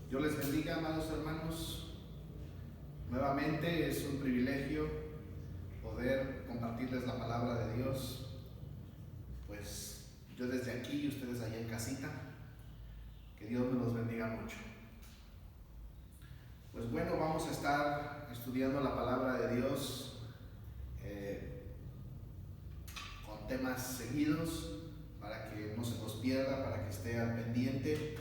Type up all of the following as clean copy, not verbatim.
Dios les bendiga, amados hermanos. Nuevamente es un privilegio poder compartirles la palabra de Dios. Pues yo desde aquí y ustedes allá en casita. Que Dios me los bendiga mucho. Pues bueno, vamos a estar estudiando la palabra de Dios con temas seguidos para que no se nos pierda, para que esté al pendiente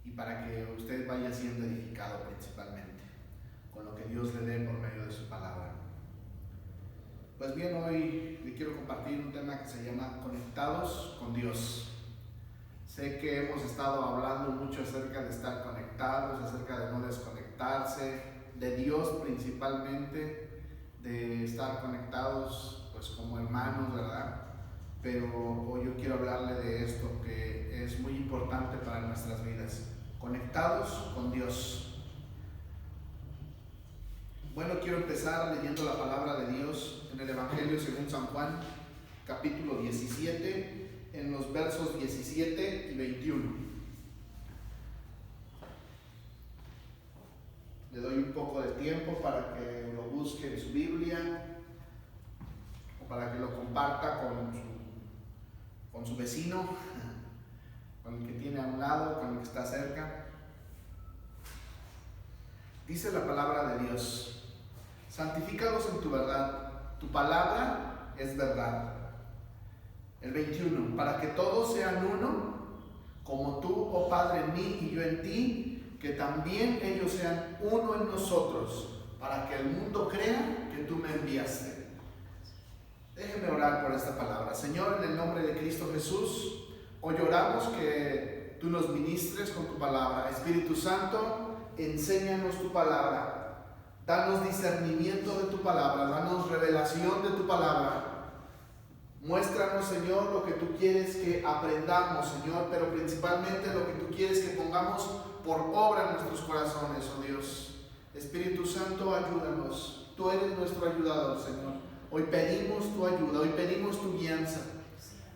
y para que usted vaya siendo edificado principalmente con lo que Dios le dé por medio de su palabra. Pues bien, hoy le quiero compartir un tema que se llama Conectados con Dios. Sé que hemos estado hablando mucho acerca de estar conectados, acerca de no desconectarse, de Dios principalmente, de estar conectados pues como hermanos, ¿verdad? Pero hoy yo quiero hablarle de esto que es muy importante para nuestras vidas, conectados con Dios. Bueno, quiero empezar leyendo la palabra de Dios en el Evangelio según San Juan, capítulo 17, en los versos 17 y 21. Le doy un poco de tiempo para que lo busque en su Biblia o para que lo comparta con su vecino, con el que tiene a un lado, con el que está cerca. Dice la palabra de Dios: santifícalos en tu verdad, tu palabra es verdad. El 21, para que todos sean uno, como tú, oh Padre, en mí y yo en ti, que también ellos sean uno en nosotros, para que el mundo crea que tú me enviaste. Déjenme orar por esta palabra. Señor, en el nombre de Cristo Jesús, hoy oramos que tú nos ministres con tu palabra. Espíritu Santo, enséñanos tu palabra. Danos discernimiento de tu palabra, danos revelación de tu palabra. Muéstranos, Señor, lo que tú quieres que aprendamos, Señor, pero principalmente lo que tú quieres que pongamos por obra en nuestros corazones, oh Dios. Espíritu Santo, ayúdanos. Tú eres nuestro ayudador, Señor. Hoy pedimos tu ayuda, hoy pedimos tu guianza.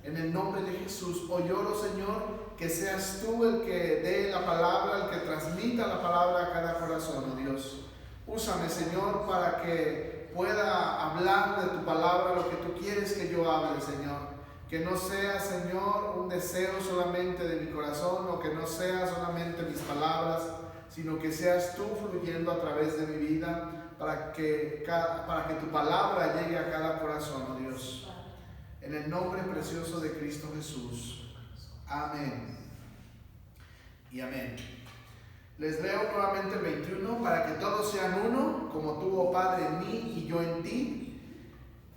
En el nombre de Jesús, hoy oro, Señor, que seas tú el que dé la palabra, el que transmita la palabra a cada corazón, oh Dios. Úsame, Señor, para que pueda hablar de tu palabra lo que tú quieres que yo hable, Señor. Que no sea, Señor, un deseo solamente de mi corazón, o que no sea solamente mis palabras, sino que seas tú fluyendo a través de mi vida para que tu palabra llegue a cada corazón, oh Dios. En el nombre precioso de Cristo Jesús. Amén. Y amén. Les leo nuevamente el 21, para que todos sean uno, como tú, oh Padre, en mí y yo en ti,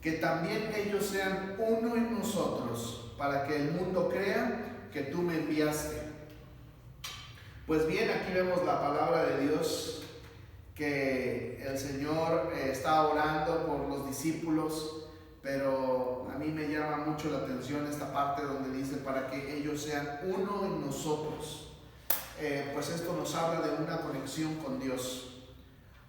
que también ellos sean uno en nosotros, para que el mundo crea que tú me enviaste. Pues bien, aquí vemos la palabra de Dios, que el Señor está orando por los discípulos, pero a mí me llama mucho la atención esta parte donde dice para que ellos sean uno en nosotros. Pues esto nos habla de una conexión con Dios.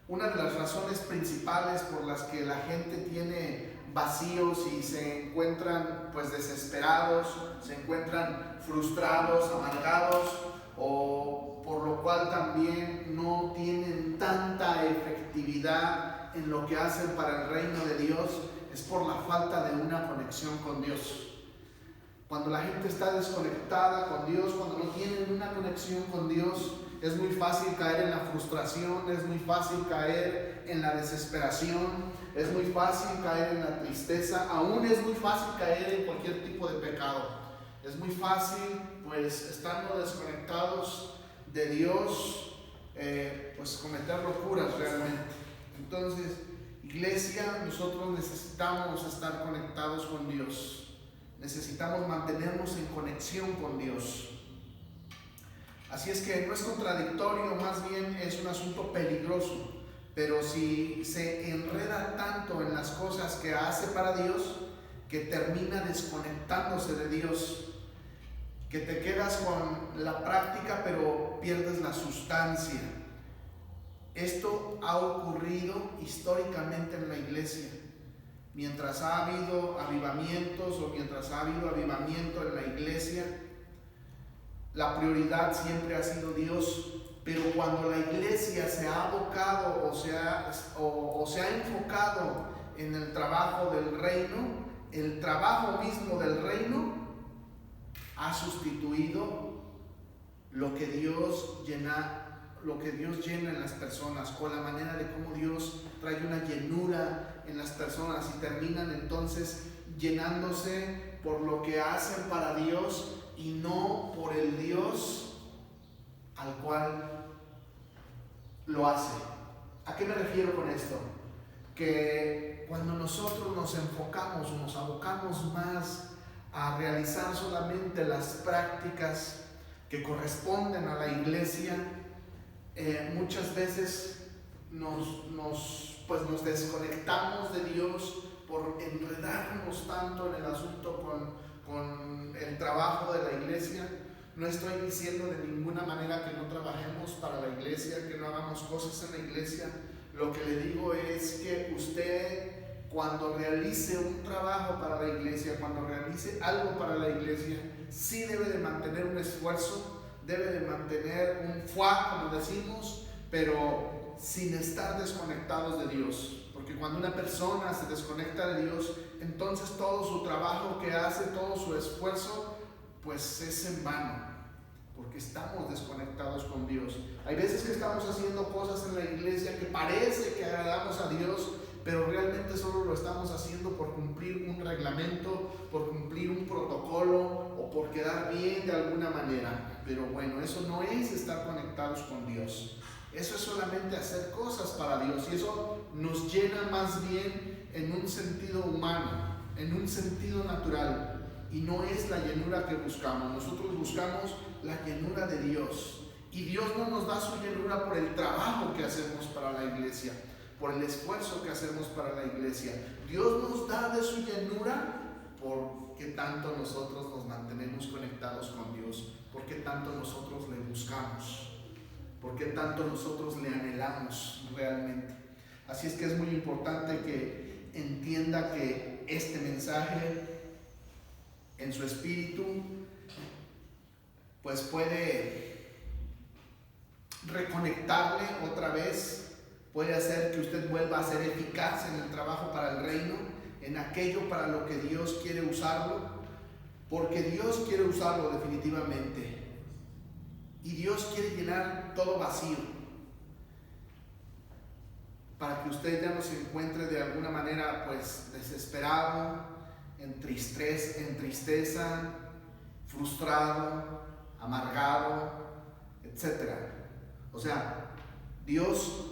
Una de las razones principales por las que la gente tiene vacíos y se encuentran pues desesperados, se encuentran frustrados, amargados, o por lo cual también no tienen tanta efectividad en lo que hacen para el reino de Dios, es por la falta de una conexión con Dios. Cuando la gente está desconectada con Dios, cuando no tienen una conexión con Dios, es muy fácil caer en la frustración, es muy fácil caer en la desesperación, es muy fácil caer en la tristeza, aún es muy fácil caer en cualquier tipo de pecado. Es muy fácil, pues, estando desconectados de Dios, pues cometer locuras realmente. Entonces, iglesia, nosotros necesitamos estar conectados con Dios. Necesitamos mantenernos en conexión con Dios. Así es que no es contradictorio, más bien es un asunto peligroso. Pero si se enreda tanto en las cosas que hace para Dios, que termina desconectándose de Dios, que te quedas con la práctica pero pierdes la sustancia. Esto ha ocurrido históricamente en la iglesia. Mientras ha habido avivamientos o mientras ha habido avivamiento en la iglesia, la prioridad siempre ha sido Dios, pero cuando la iglesia se ha abocado o se ha enfocado en el trabajo del reino, el trabajo mismo del reino ha sustituido lo que Dios llena en las personas, o la manera de cómo Dios trae una llenura en las personas, y terminan entonces llenándose por lo que hacen para Dios y no por el Dios al cual lo hace. ¿A qué me refiero con esto? Que cuando nosotros nos enfocamos, nos abocamos más a realizar solamente las prácticas que corresponden a la iglesia, muchas veces nos desconectamos de Dios por enredarnos tanto en el asunto con el trabajo de la iglesia. No estoy diciendo de ninguna manera que no trabajemos para la iglesia, que no hagamos cosas en la iglesia. Lo que le digo es que usted, cuando realice un trabajo para la iglesia, cuando realice algo para la iglesia, sí debe de mantener un esfuerzo, debe de mantener un fuá, como decimos, pero sin estar desconectados de Dios. Porque cuando una persona se desconecta de Dios, entonces todo su trabajo que hace, todo su esfuerzo, pues es en vano, porque estamos desconectados con Dios. Hay veces que estamos haciendo cosas en la iglesia que parece que agradamos a Dios, pero realmente solo lo estamos haciendo por cumplir un reglamento, por cumplir un protocolo o por quedar bien de alguna manera. Pero bueno, eso no es estar conectados con Dios. Eso es solamente hacer cosas para Dios, y eso nos llena más bien en un sentido humano, en un sentido natural, y no es la llenura que buscamos. Nosotros buscamos la llenura de Dios, y Dios no nos da su llenura por el trabajo que hacemos para la iglesia, por el esfuerzo que hacemos para la iglesia. Dios nos da de su llenura porque tanto nosotros nos mantenemos conectados con Dios, porque tanto nosotros le buscamos, porque tanto nosotros le anhelamos realmente. Así es que es muy importante que entienda que este mensaje en su espíritu pues puede reconectarle otra vez, puede hacer que usted vuelva a ser eficaz en el trabajo para el reino, en aquello para lo que Dios quiere usarlo, porque Dios quiere usarlo definitivamente. Y Dios quiere llenar todo vacío, para que usted ya no se encuentre de alguna manera pues desesperado, en tristeza, frustrado, amargado, etc. O sea, Dios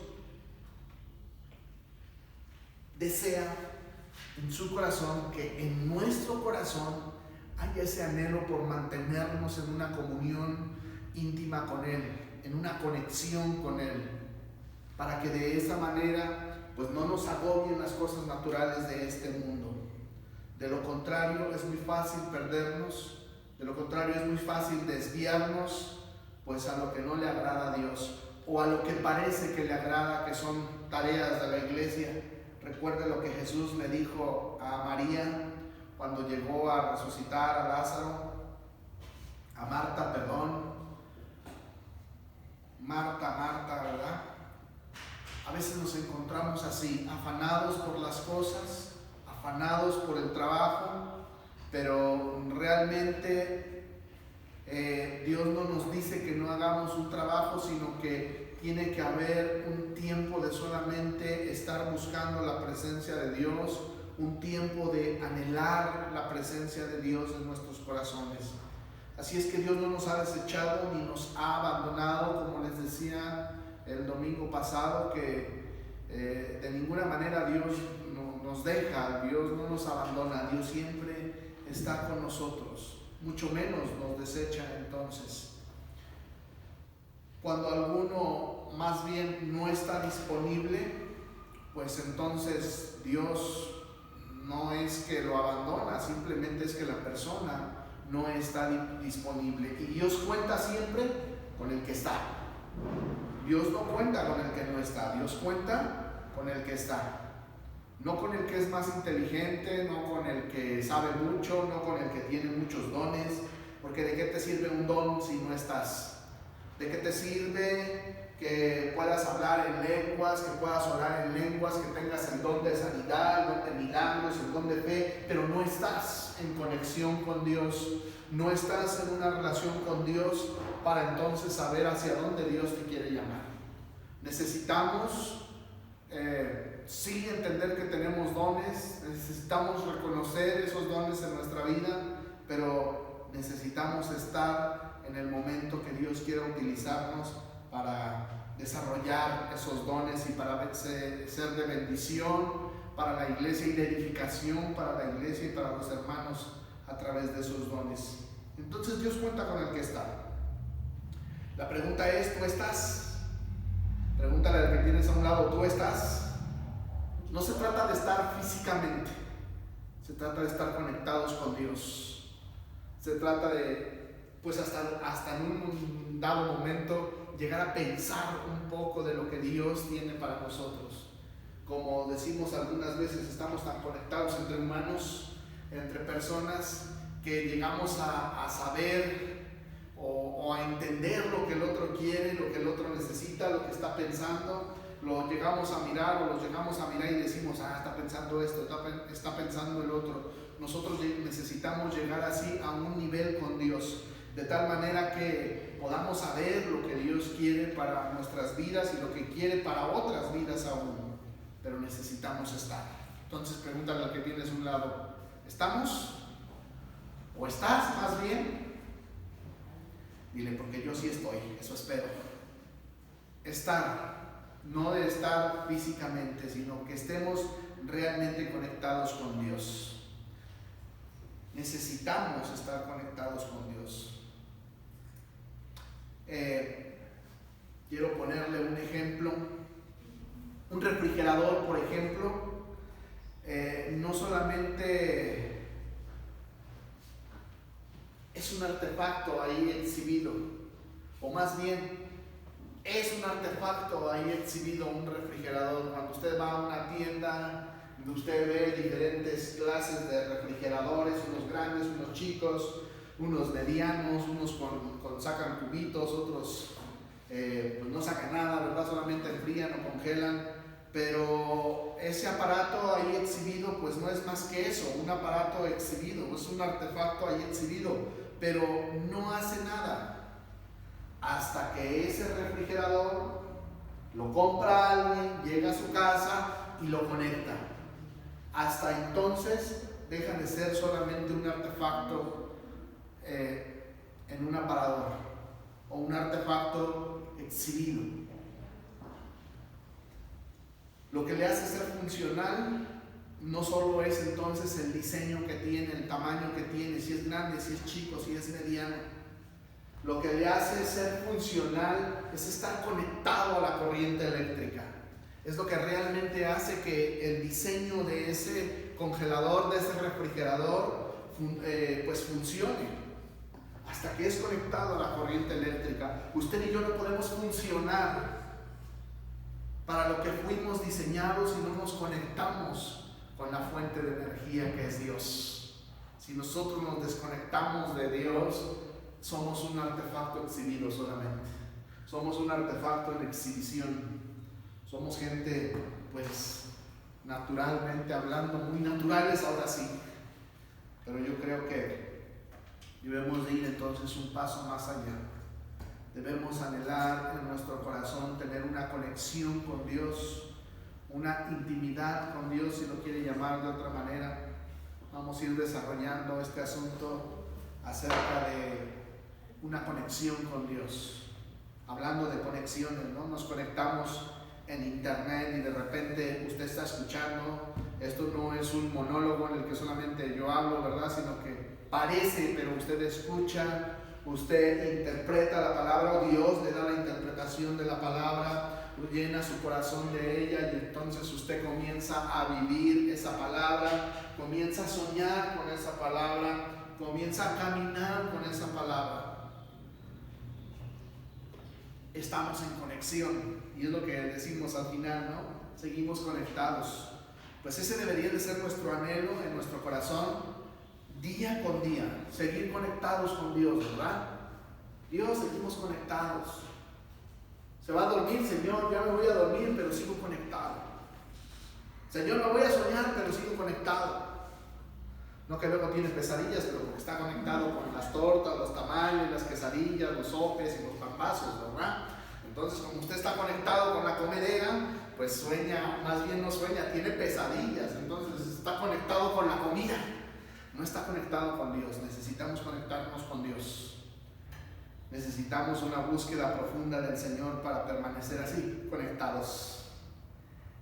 desea en su corazón que en nuestro corazón haya ese anhelo por mantenernos en una comunión íntima con Él, en una conexión con Él, para que de esa manera pues no nos agobien las cosas naturales de este mundo. De lo contrario es muy fácil perdernos, de lo contrario es muy fácil desviarnos pues a lo que no le agrada a Dios, o a lo que parece que le agrada, que son tareas de la iglesia. Recuerde lo que Jesús le dijo a María cuando llegó a resucitar a Lázaro, a Marta, Marta, ¿verdad? A veces nos encontramos así, afanados por las cosas, afanados por el trabajo, pero realmente Dios no nos dice que no hagamos un trabajo, sino que tiene que haber un tiempo de solamente estar buscando la presencia de Dios, un tiempo de anhelar la presencia de Dios en nuestros corazones. Así es que Dios no nos ha desechado ni nos ha abandonado, como les decía el domingo pasado, que de ninguna manera Dios nos deja, Dios no nos abandona, Dios siempre está con nosotros, mucho menos nos desecha. Entonces, cuando alguno más bien no está disponible, pues entonces Dios no es que lo abandona, simplemente es que la persona no está disponible. Y Dios cuenta siempre con el que está. Dios no cuenta con el que no está, Dios cuenta con el que está. No con el que es más inteligente, no con el que sabe mucho, no con el que tiene muchos dones, Porque ¿de qué te sirve un don si no estás? ¿De qué te sirve que puedas hablar en lenguas, que puedas orar en lenguas, que tengas el don de sanidad, el don de milagros, el don de fe, pero no estás en conexión con Dios, no estás en una relación con Dios para entonces saber hacia dónde Dios te quiere llamar? Necesitamos sí entender que tenemos dones, necesitamos reconocer esos dones en nuestra vida, pero necesitamos estar en el momento que Dios quiera utilizarnos para desarrollar esos dones y para ser de bendición para la iglesia y de edificación para la iglesia y para los hermanos a través de esos dones. Entonces Dios cuenta con el que está. La pregunta es, ¿tú estás? Pregúntale al que tienes a un lado, ¿tú estás? No se trata de estar físicamente, se trata de estar conectados con Dios. Se trata de, pues hasta en un dado momento, llegar a pensar un poco de lo que Dios tiene para nosotros. Como decimos algunas veces, estamos tan conectados entre humanos, entre personas, que llegamos a saber o a entender lo que el otro quiere, lo que el otro necesita, lo que está pensando. Lo llegamos a mirar o los llegamos a mirar y decimos, está pensando esto, está pensando el otro. Nosotros necesitamos llegar así a un nivel con Dios, de tal manera que podamos saber lo que Dios quiere para nuestras vidas y lo que quiere para otras vidas aún. Pero necesitamos estar. Entonces pregúntale al que tienes a un lado, ¿estamos? ¿O estás más bien? Dile, porque yo sí estoy, eso espero. Estar. No de estar físicamente, sino que estemos realmente conectados con Dios. Necesitamos estar conectados con Dios. Quiero ponerle un ejemplo. Un refrigerador, por ejemplo, no solamente es un artefacto ahí exhibido, o más bien, es un artefacto ahí exhibido, un refrigerador. Cuando usted va a una tienda, usted ve diferentes clases de refrigeradores, unos grandes, unos chicos, unos medianos, unos sacan cubitos, otros pues no sacan nada, ¿verdad? Solamente enfrían o congelan. Pero ese aparato ahí exhibido, pues no es más que eso, un aparato exhibido, es un artefacto ahí exhibido, pero no hace nada. Hasta que ese refrigerador lo compra alguien, llega a su casa y lo conecta. Hasta entonces deja de ser solamente un artefacto en un aparador o un artefacto exhibido. Lo que le hace ser funcional no solo es entonces el diseño que tiene, el tamaño que tiene, si es grande, si es chico, si es mediano. Lo que le hace ser funcional es estar conectado a la corriente eléctrica. Es lo que realmente hace que el diseño de ese congelador, de ese refrigerador, pues funcione. Hasta que es conectado a la corriente eléctrica. Usted y yo no podemos funcionar para lo que fuimos diseñados si no nos conectamos con la fuente de energía que es Dios. Si nosotros nos desconectamos de Dios, somos un artefacto exhibido solamente. Somos un artefacto en exhibición. Somos gente, pues, naturalmente hablando, muy naturales ahora sí. Pero yo creo que debemos de ir entonces un paso más allá. Debemos anhelar en nuestro corazón tener una conexión con Dios, una intimidad con Dios, si lo quiere llamar de otra manera. Vamos a ir desarrollando este asunto acerca de una conexión con Dios. Hablando de conexiones, ¿no? Nos conectamos en internet y de repente usted está escuchando. Esto no es un monólogo en el que solamente yo hablo, ¿verdad? Sino que parece, pero usted escucha, usted interpreta la palabra, o Dios le da la interpretación de la palabra, llena su corazón de ella, y entonces usted comienza a vivir esa palabra, comienza a soñar con esa palabra, comienza a caminar con esa palabra. Estamos en conexión, y es lo que decimos al final, ¿no? Seguimos conectados. Pues ese debería de ser nuestro anhelo en nuestro corazón, día con día, seguir conectados con Dios, ¿verdad? Dios, seguimos conectados. Se va a dormir, Señor, ya me voy a dormir, pero sigo conectado. Señor, me voy a soñar, pero sigo conectado. No que luego tiene pesadillas, pero porque está conectado con las tortas, los tamales, las quesadillas, los sopes y los pambazos, ¿verdad? Entonces, como usted está conectado con la comedera, pues sueña, más bien no sueña, tiene pesadillas. Entonces está conectado con la comida, no está conectado con Dios. Necesitamos conectarnos con Dios. Necesitamos una búsqueda profunda del Señor para permanecer así, conectados.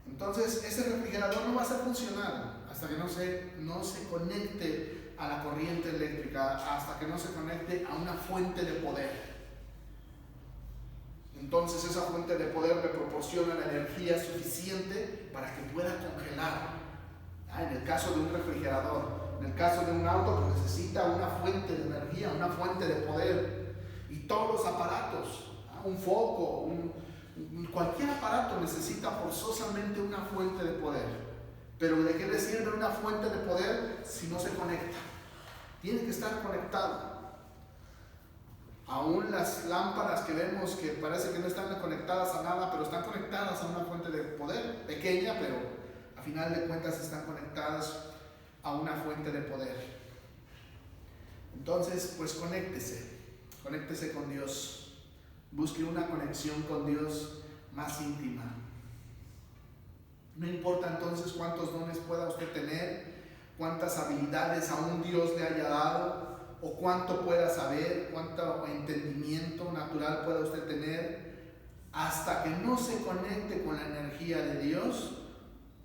Entonces, ese refrigerador no va a ser funcional hasta que no se conecte a la corriente eléctrica, hasta que no se conecte a una fuente de poder. Entonces esa fuente de poder le proporciona la energía suficiente para que pueda congelar. En el caso de un refrigerador, en el caso de un auto, pues necesita una fuente de energía, una fuente de poder. Y todos los aparatos, un foco, cualquier aparato necesita forzosamente una fuente de poder. Pero ¿de qué le sirve una fuente de poder si no se conecta? Tiene que estar conectado. Aún las lámparas que vemos que parece que no están conectadas a nada, pero están conectadas a una fuente de poder pequeña, pero a final de cuentas están conectadas a una fuente de poder. Entonces, pues conéctese con Dios. Busque una conexión con Dios más íntima. No importa entonces cuántos dones pueda usted tener, cuántas habilidades aún Dios le haya dado, o cuánto pueda saber, cuánto entendimiento natural pueda usted tener, hasta que no se conecte con la energía de Dios,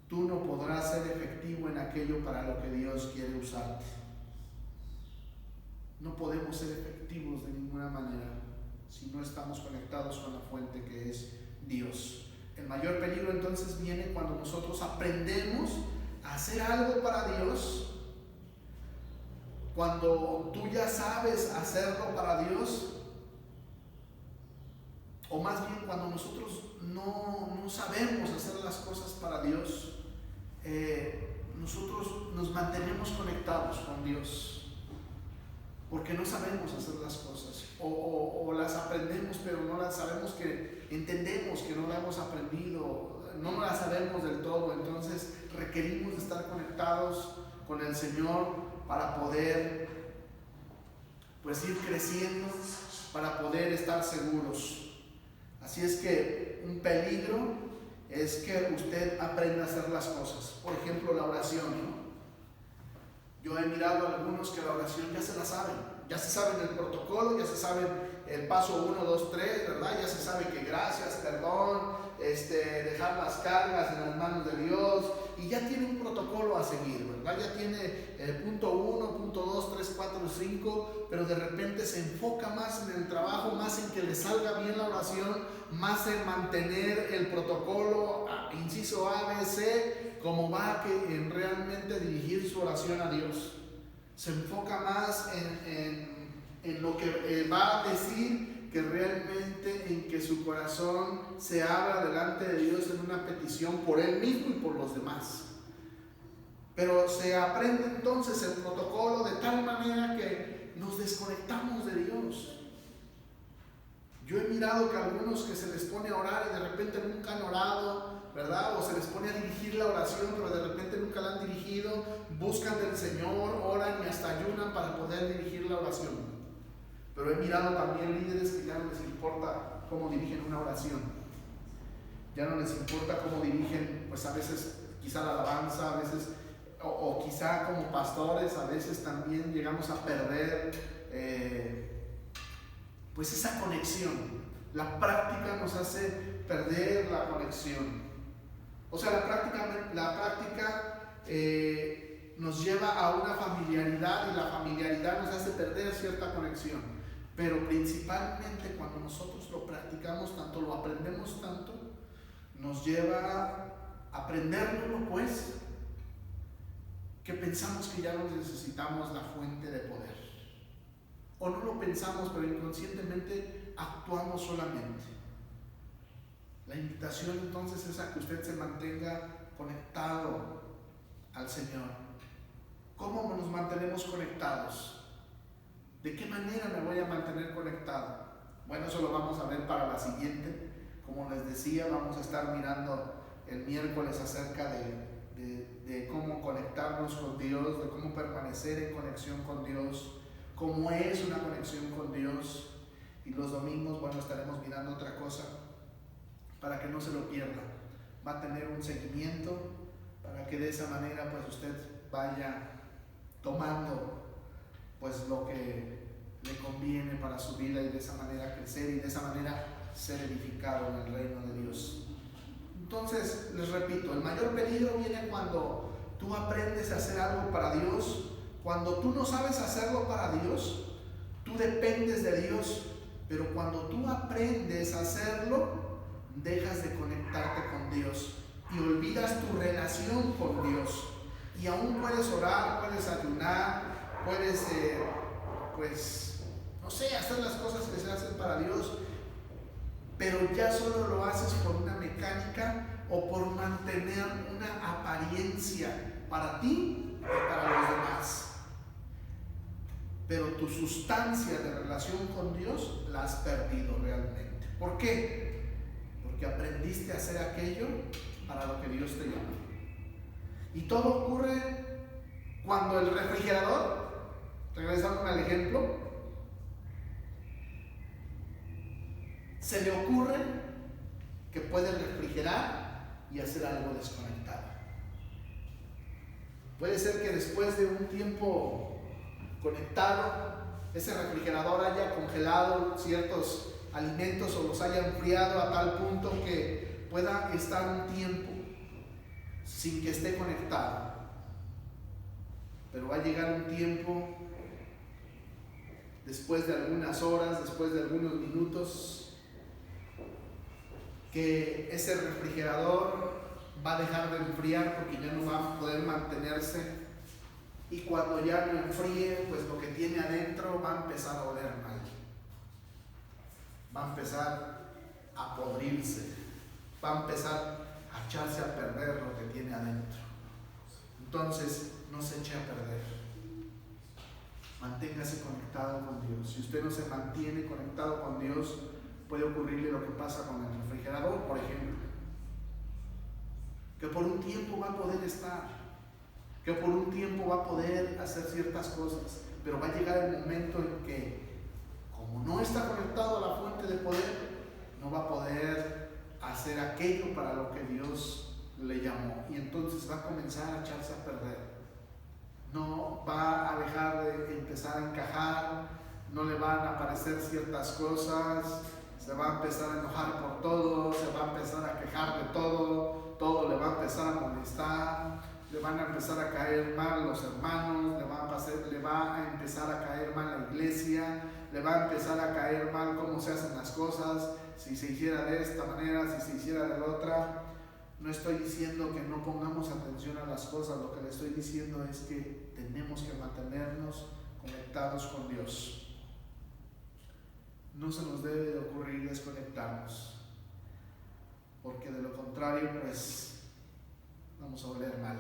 tú no podrás ser efectivo en aquello para lo que Dios quiere usarte. No podemos ser efectivos de ninguna manera si no estamos conectados con la fuente que es Dios. El mayor peligro entonces viene cuando nosotros aprendemos a hacer algo para Dios. Cuando tú ya sabes hacerlo para Dios, o más bien cuando nosotros no sabemos hacer las cosas para Dios, nosotros nos mantenemos conectados con Dios, porque no sabemos hacer las cosas, o las aprendemos, pero no las sabemos, que entendemos que no las hemos aprendido, no las sabemos del todo. Entonces requerimos de estar conectados con el Señor para poder pues ir creciendo, para poder estar seguros. Así es que un peligro es que usted aprenda a hacer las cosas. Por ejemplo, la oración, ¿no? Yo he mirado a algunos que la oración ya se la saben, ya se saben el protocolo, ya se saben el paso 1, 2, 3, ¿verdad? Ya se sabe que gracias, perdón, dejar las cargas en las manos de Dios, y ya tiene un protocolo a seguir, ¿verdad? Ya tiene el punto 1, punto 2, 3, 4, 5, pero de repente se enfoca más en el trabajo, más en que le salga bien la oración, más en mantener el protocolo, inciso A, B, C, como va en realmente dirigir su oración a Dios. Se enfoca más en lo que va a decir, que realmente en que su corazón se abra delante de Dios en una petición por él mismo y por los demás. Pero se aprende entonces el protocolo de tal manera que nos desconectamos de Dios. Yo he mirado que algunos que se les pone a orar y de repente nunca han orado, ¿verdad? O se les pone a dirigir la oración, pero de repente nunca la han dirigido, buscan del Señor, oran y hasta ayunan para poder dirigir la oración. Pero he mirado también líderes que ya no les importa cómo dirigen una oración. Ya no les importa cómo dirigen, pues a veces quizá la alabanza, a veces, o quizá como pastores, a veces también llegamos a perder pues esa conexión. La práctica nos hace perder la conexión. O sea, la práctica nos lleva a una familiaridad, y la familiaridad nos hace perder cierta conexión. Pero principalmente cuando nosotros lo practicamos tanto, lo aprendemos tanto, nos lleva a aprenderlo, pues, que pensamos que ya no necesitamos la fuente de poder. O no lo pensamos, pero inconscientemente actuamos solamente. La invitación entonces es a que usted se mantenga conectado al Señor, ¿Cómo nos mantenemos conectados? ¿De qué manera me voy a mantener conectado? Bueno, eso lo vamos a ver para la siguiente. Como les decía, vamos a estar mirando el miércoles acerca de cómo conectarnos con Dios, de cómo permanecer en conexión con Dios, cómo es una conexión con Dios. Y los domingos, bueno, estaremos mirando otra cosa para que no se lo pierda. Va a tener un seguimiento para que de esa manera pues usted vaya tomando pues lo que le conviene para su vida y de esa manera crecer y de esa manera ser edificado en el reino de Dios. Entonces, les repito, el mayor peligro viene cuando tú aprendes a hacer algo para Dios. Cuando tú no sabes hacerlo para Dios, tú dependes de Dios, pero cuando tú aprendes a hacerlo, dejas de conectarte con Dios y olvidas tu relación con Dios. Y aún puedes orar, puedes ayunar, puedes, hacer las cosas que se hacen para Dios, pero ya solo lo haces por una mecánica o por mantener una apariencia para ti y para los demás. Pero tu sustancia de relación con Dios la has perdido realmente. ¿Por qué? Porque aprendiste a hacer aquello para lo que Dios te llama. Y todo ocurre cuando el refrigerador, regresando al ejemplo, se le ocurre que puede refrigerar y hacer algo desconectado. Puede ser que después de un tiempo conectado, ese refrigerador haya congelado ciertos alimentos o los haya enfriado a tal punto que pueda estar un tiempo sin que esté conectado. Pero va a llegar un tiempo, después de algunas horas, después de algunos minutos, que ese refrigerador va a dejar de enfriar porque ya no va a poder mantenerse, y cuando ya no enfríe, pues lo que tiene adentro va a empezar a oler mal, va a empezar a podrirse, va a empezar a echarse a perder lo que tiene adentro. Entonces no se eche a perder, manténgase conectado con Dios. Si usted no se mantiene conectado con Dios, puede ocurrirle lo que pasa con el refrigerador, por ejemplo, que por un tiempo va a poder estar, que por un tiempo va a poder hacer ciertas cosas, pero va a llegar el momento en que, como no está conectado a la fuente de poder, no va a poder hacer aquello para lo que Dios le llamó, y entonces va a comenzar a echarse a perder. No va a dejar de empezar a encajar, no le van a aparecer ciertas cosas, se va a empezar a enojar por todo, se va a empezar a quejar de todo, todo le va a empezar a molestar, le van a empezar a caer mal los hermanos, le va a empezar a caer mal la iglesia, le va a empezar a caer mal cómo se hacen las cosas, si se hiciera de esta manera, si se hiciera de la otra. No estoy diciendo que no pongamos atención a las cosas, lo que le estoy diciendo es que tenemos que mantenernos conectados con Dios. No se nos debe de ocurrir desconectarnos, porque de lo contrario, pues, vamos a oler mal.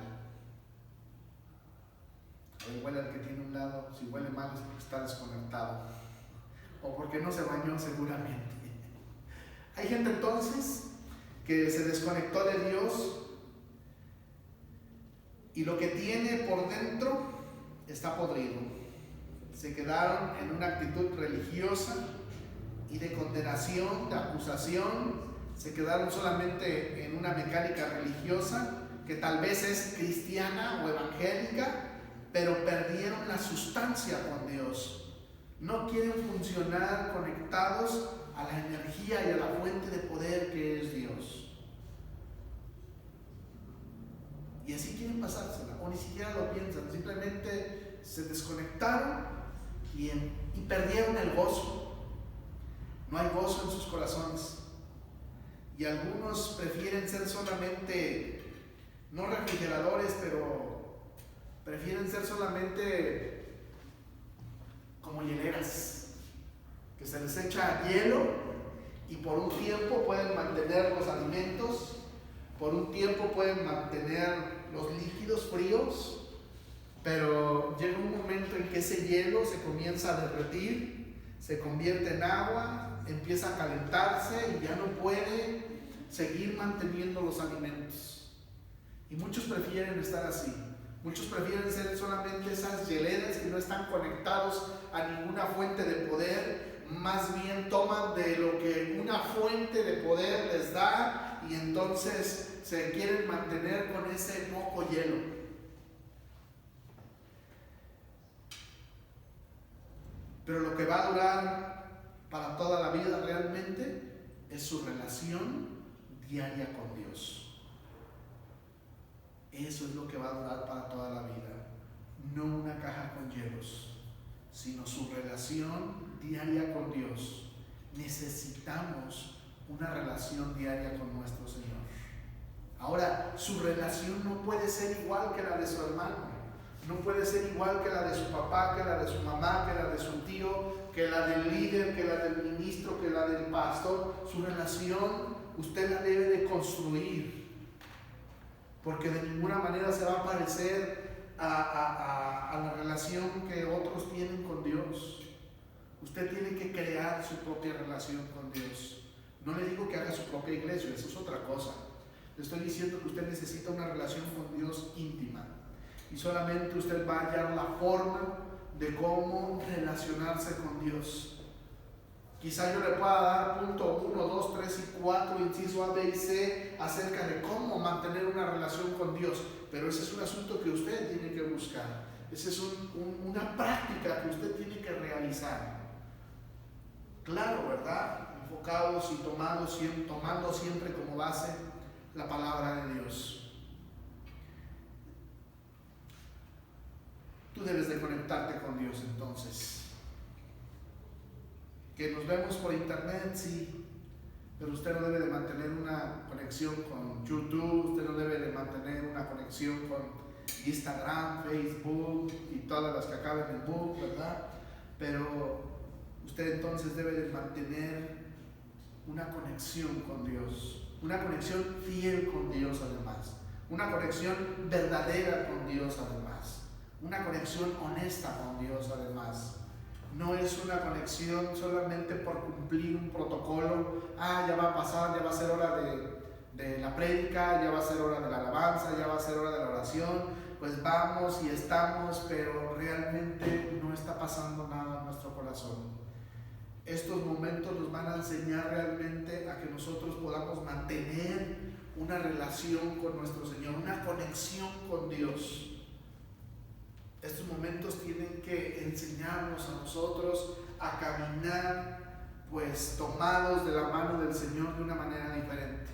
O huele al que tiene un lado, si huele mal es porque está desconectado, o porque no se bañó seguramente. Hay gente entonces que se desconectó de Dios y lo que tiene por dentro está podrido. Se quedaron en una actitud religiosa y de condenación, de acusación, se quedaron solamente en una mecánica religiosa que tal vez es cristiana o evangélica, pero perdieron la sustancia con Dios. No quieren funcionar conectados a la energía y a la fuente de poder que es Dios. Y así quieren pasársela, o ni siquiera lo piensan, simplemente se desconectaron y perdieron el gozo. No hay gozo en sus corazones. Y algunos prefieren ser solamente, no refrigeradores, pero prefieren ser solamente como hieleras, que se les echa hielo y por un tiempo pueden mantener los alimentos, por un tiempo pueden mantener los líquidos fríos, pero llega un momento en que ese hielo se comienza a derretir, se convierte en agua, empieza a calentarse y ya no puede seguir manteniendo los alimentos. Y muchos prefieren estar así. Muchos prefieren ser solamente esas hieleras que no están conectados a ninguna fuente de poder. Más bien toman de lo que una fuente de poder les da y entonces se quieren mantener con ese poco hielo. Pero lo que va a durar para toda la vida realmente es su relación diaria con Dios. Eso es lo que va a durar para toda la vida. No una caja con hielos, sino su relación diaria con Dios. Necesitamos una relación diaria con nuestro Señor. Ahora, su relación no puede ser igual que la de su hermano. No puede ser igual que la de su papá, que la de su mamá, que la de su tío, que la del líder, que la del ministro, que la del pastor. Su relación usted la debe de construir, porque de ninguna manera se va a parecer a la relación que otros tienen con Dios. Usted tiene que crear su propia relación con Dios. No le digo que haga su propia iglesia, eso es otra cosa. Le estoy diciendo que usted necesita una relación con Dios íntima. Y solamente usted va a hallar la forma de cómo relacionarse con Dios. Quizá yo le pueda dar punto 1, 2, 3 y 4, inciso A, B y C, acerca de cómo mantener una relación con Dios. Pero ese es un asunto que usted tiene que buscar. Esa es una práctica que usted tiene que realizar. Claro, ¿verdad? Enfocados y tomando siempre como base la palabra de Dios. Tú debes de conectarte con Dios entonces. Que nos vemos por internet, sí, pero usted no debe de mantener una conexión con YouTube, usted no debe de mantener una conexión con Instagram, Facebook y todas las que acaben en book, ¿verdad? Pero usted entonces debe de mantener una conexión con Dios, una conexión fiel con Dios además, una conexión verdadera con Dios además, una conexión honesta con Dios además. No es una conexión solamente por cumplir un protocolo. Ya va a pasar, ya va a ser hora de la prédica, ya va a ser hora de la alabanza, ya va a ser hora de la oración. Pues vamos y estamos, pero realmente no está pasando nada en nuestro corazón. Estos momentos nos van a enseñar realmente a que nosotros podamos mantener una relación con nuestro Señor, una conexión con Dios. Estos momentos tienen que enseñarnos a nosotros a caminar, pues tomados de la mano del Señor de una manera diferente.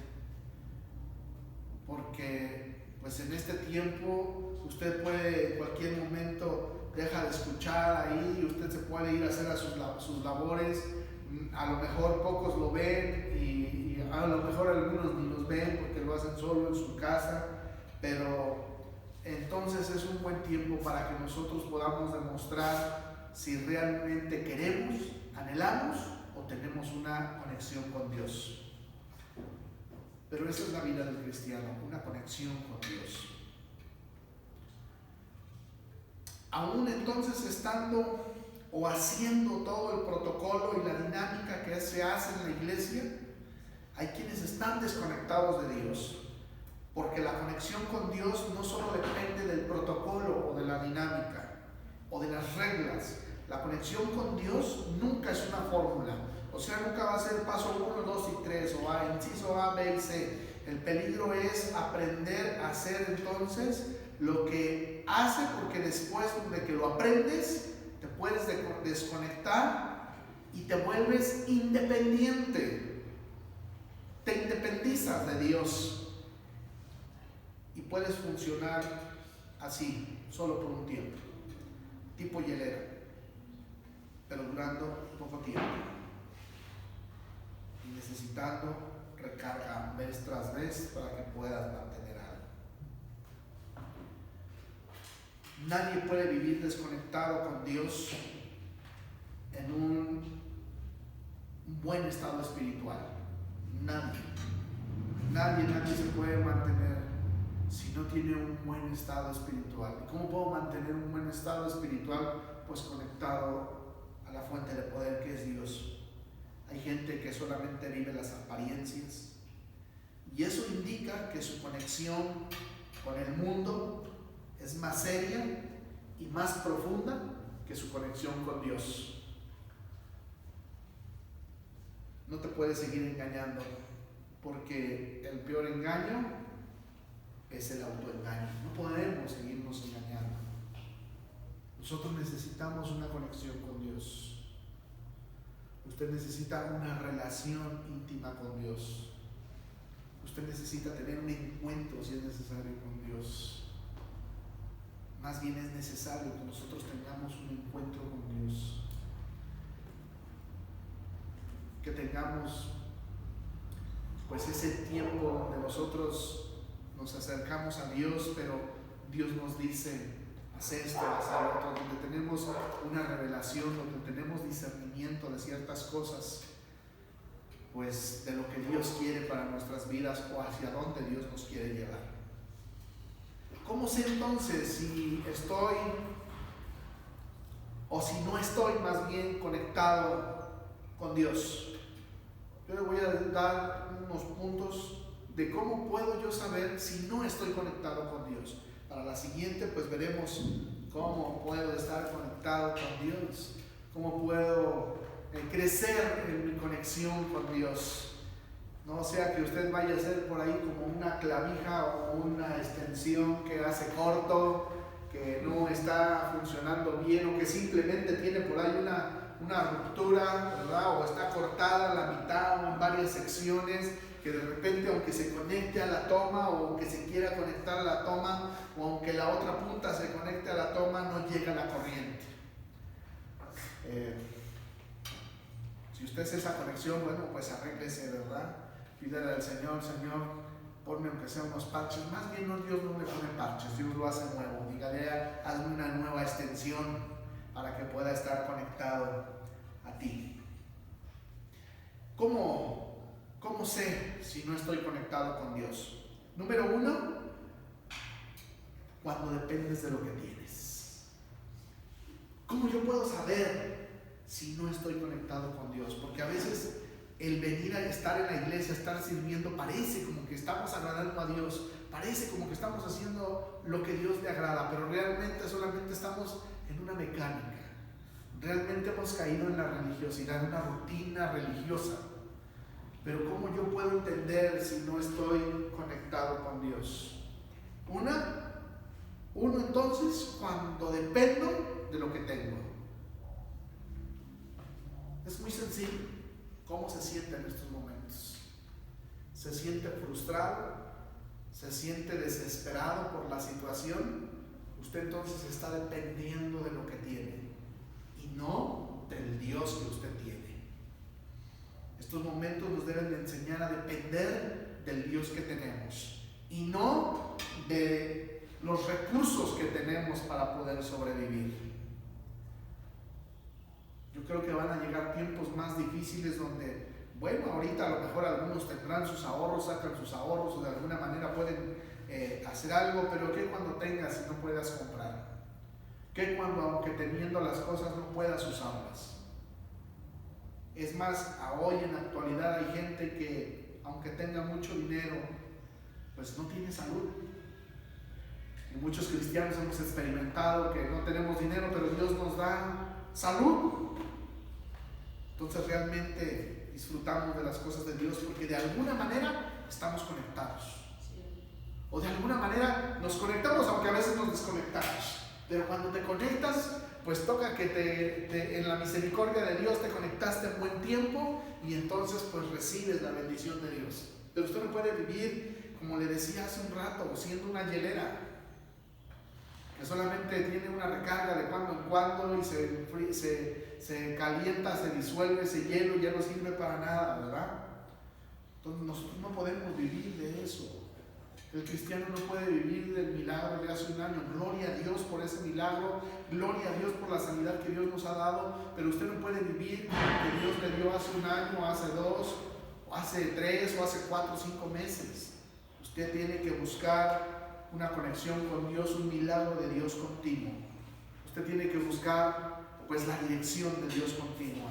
Porque pues en este tiempo usted puede en cualquier momento deja de escuchar ahí, usted se puede ir a hacer sus labores. A lo mejor pocos lo ven y a lo mejor algunos ni los ven porque lo hacen solo en su casa, pero entonces es un buen tiempo para que nosotros podamos demostrar si realmente queremos, anhelamos o tenemos una conexión con Dios. Pero esa es la vida del cristiano, una conexión con Dios. Aún entonces estando o haciendo todo el protocolo y la dinámica que se hace en la iglesia, hay quienes están desconectados de Dios. Porque la conexión con Dios no solo depende del protocolo o de la dinámica o de las reglas. La conexión con Dios nunca es una fórmula. O sea, nunca va a ser paso 1, 2 y 3 o inciso A, B y C. El peligro es aprender a hacer entonces lo que hace, porque después de que lo aprendes, te puedes desconectar y te vuelves independiente. Te independizas de Dios. Y puedes funcionar así, solo por un tiempo, tipo hielera, pero durando poco tiempo y necesitando recarga vez tras vez para que puedas mantener algo. Nadie puede vivir desconectado con Dios en un buen estado espiritual. Nadie se puede mantener si no tiene un buen estado espiritual? ¿Y cómo puedo mantener un buen estado espiritual? Pues conectado a la fuente de poder que es Dios. Hay gente que solamente vive las apariencias, y eso indica que su conexión con el mundo es más seria y más profunda que su conexión con Dios. No te puedes seguir engañando, porque el peor engaño es el autoengaño. No podemos seguirnos engañando. Nosotros necesitamos una conexión con Dios. Usted necesita una relación íntima con Dios. Usted necesita tener un encuentro, si es necesario, con Dios. Más bien es necesario que nosotros tengamos un encuentro con Dios. Que tengamos pues ese tiempo donde nosotros nos acercamos a Dios, pero Dios nos dice: haz esto, haz lo otro, donde tenemos una revelación, donde tenemos discernimiento de ciertas cosas, pues de lo que Dios quiere para nuestras vidas o hacia dónde Dios nos quiere llevar. ¿Cómo sé entonces si estoy o si no estoy más bien conectado con Dios? Yo le voy a dar unos puntos de cómo puedo yo saber si no estoy conectado con Dios. Para la siguiente pues veremos cómo puedo estar conectado con Dios, cómo puedo crecer en mi conexión con Dios. No sea que usted vaya a ser por ahí como una clavija o una extensión que hace corto, que no está funcionando bien, o que simplemente tiene por ahí una ruptura, ¿verdad? O está cortada a la mitad o en varias secciones, que de repente, aunque se conecte a la toma, o aunque se quiera conectar a la toma, o aunque la otra punta se conecte a la toma, no llega la corriente. Si usted es esa conexión, bueno, pues arréglese, ¿verdad? Pídale al Señor: Señor, ponme aunque sea unos parches. Más bien no, Dios no le pone parches, Dios lo hace nuevo. Dígale: hazme una nueva extensión para que pueda estar conectado a ti. ¿Cómo sé si no estoy conectado con Dios? Número 1, cuando dependes de lo que tienes. ¿Cómo yo puedo saber si no estoy conectado con Dios? Porque a veces el venir a estar en la iglesia, estar sirviendo, parece como que estamos agradando a Dios, parece como que estamos haciendo lo que Dios le agrada, pero realmente solamente estamos en una mecánica. Realmente hemos caído en la religiosidad, en una rutina religiosa. Pero ¿cómo yo puedo entender si no estoy conectado con Dios? Uno entonces, cuando dependo de lo que tengo. Es muy sencillo. ¿Cómo se siente en estos momentos? ¿Se siente frustrado? ¿Se siente desesperado por la situación? Usted entonces está dependiendo de lo que tiene y no del Dios que usted tiene. Estos momentos nos deben de enseñar a depender del Dios que tenemos y no de los recursos que tenemos para poder sobrevivir. Yo creo que van a llegar tiempos más difíciles donde, bueno, ahorita a lo mejor algunos tendrán sus ahorros, sacan sus ahorros o de alguna manera pueden hacer algo, pero ¿qué cuando tengas y no puedas comprar? ¿Qué cuando, aunque teniendo las cosas, no puedas usarlas? Es más, hoy en la actualidad hay gente que, aunque tenga mucho dinero, pues no tiene salud. Y muchos cristianos hemos experimentado que no tenemos dinero, pero Dios nos da salud. Entonces realmente disfrutamos de las cosas de Dios porque de alguna manera estamos conectados. O de alguna manera nos conectamos, aunque a veces nos desconectamos. Pero cuando te conectas, pues toca que en la misericordia de Dios te conectaste en buen tiempo y entonces pues recibes la bendición de Dios. Pero usted no puede vivir, como le decía hace un rato, siendo una hielera que solamente tiene una recarga de cuando en cuando y se calienta, se disuelve ese hielo y ya no sirve para nada, ¿verdad? Entonces nosotros no podemos vivir de eso. El cristiano no puede vivir del milagro de hace un año. Gloria a Dios por ese milagro, gloria a Dios por la sanidad que Dios nos ha dado, pero usted no puede vivir que Dios le dio hace un año, hace 2, hace 3 o hace 4 o 5 meses. Usted tiene que buscar una conexión con Dios, un milagro de Dios continuo. Usted tiene que buscar pues la dirección de Dios continua.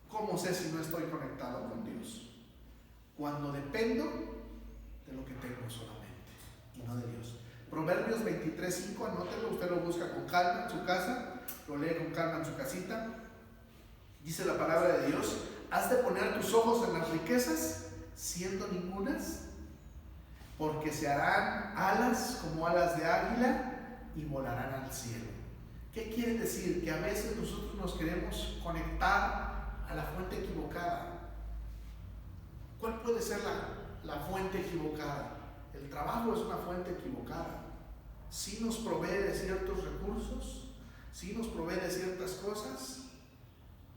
¿Cómo sé si no estoy conectado con Dios? Cuando dependo de lo que tengo solamente y no de Dios. Proverbios 23:5, anótelo, usted lo busca con calma en su casa, lo lee con calma en su casita. Dice la palabra de Dios: has de poner tus ojos en las riquezas, siendo ningunas, porque se harán alas como alas de águila y volarán al cielo. ¿Qué quiere decir? Que a veces nosotros nos queremos conectar a la fuente equivocada. ¿Cuál puede ser la fuente equivocada? El trabajo es una fuente equivocada. Sí nos provee de ciertos recursos, sí nos provee de ciertas cosas,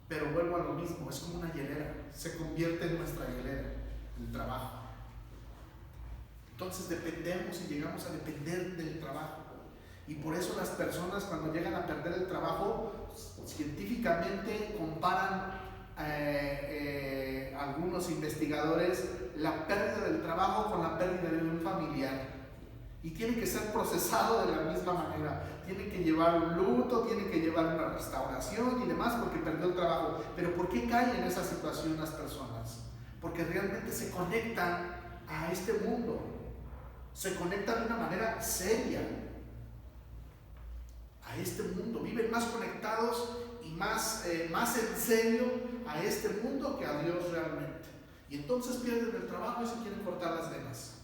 pero vuelvo a lo mismo, es como una hielera, se convierte en nuestra hielera, el trabajo. Entonces dependemos y llegamos a depender del trabajo. Y por eso las personas, cuando llegan a perder el trabajo, científicamente comparan algunos investigadores la pérdida del trabajo con la pérdida de un familiar. Y tiene que ser procesado de la misma manera. Tiene que llevar un luto, tiene que llevar una restauración y demás porque perdió el trabajo. Pero ¿por qué caen en esa situación las personas? Porque realmente se conectan a este mundo. Se conectan de una manera seria a este mundo. Viven más conectados y más en serio a este mundo que a Dios realmente. Y entonces pierden el trabajo y se quieren cortar las venas.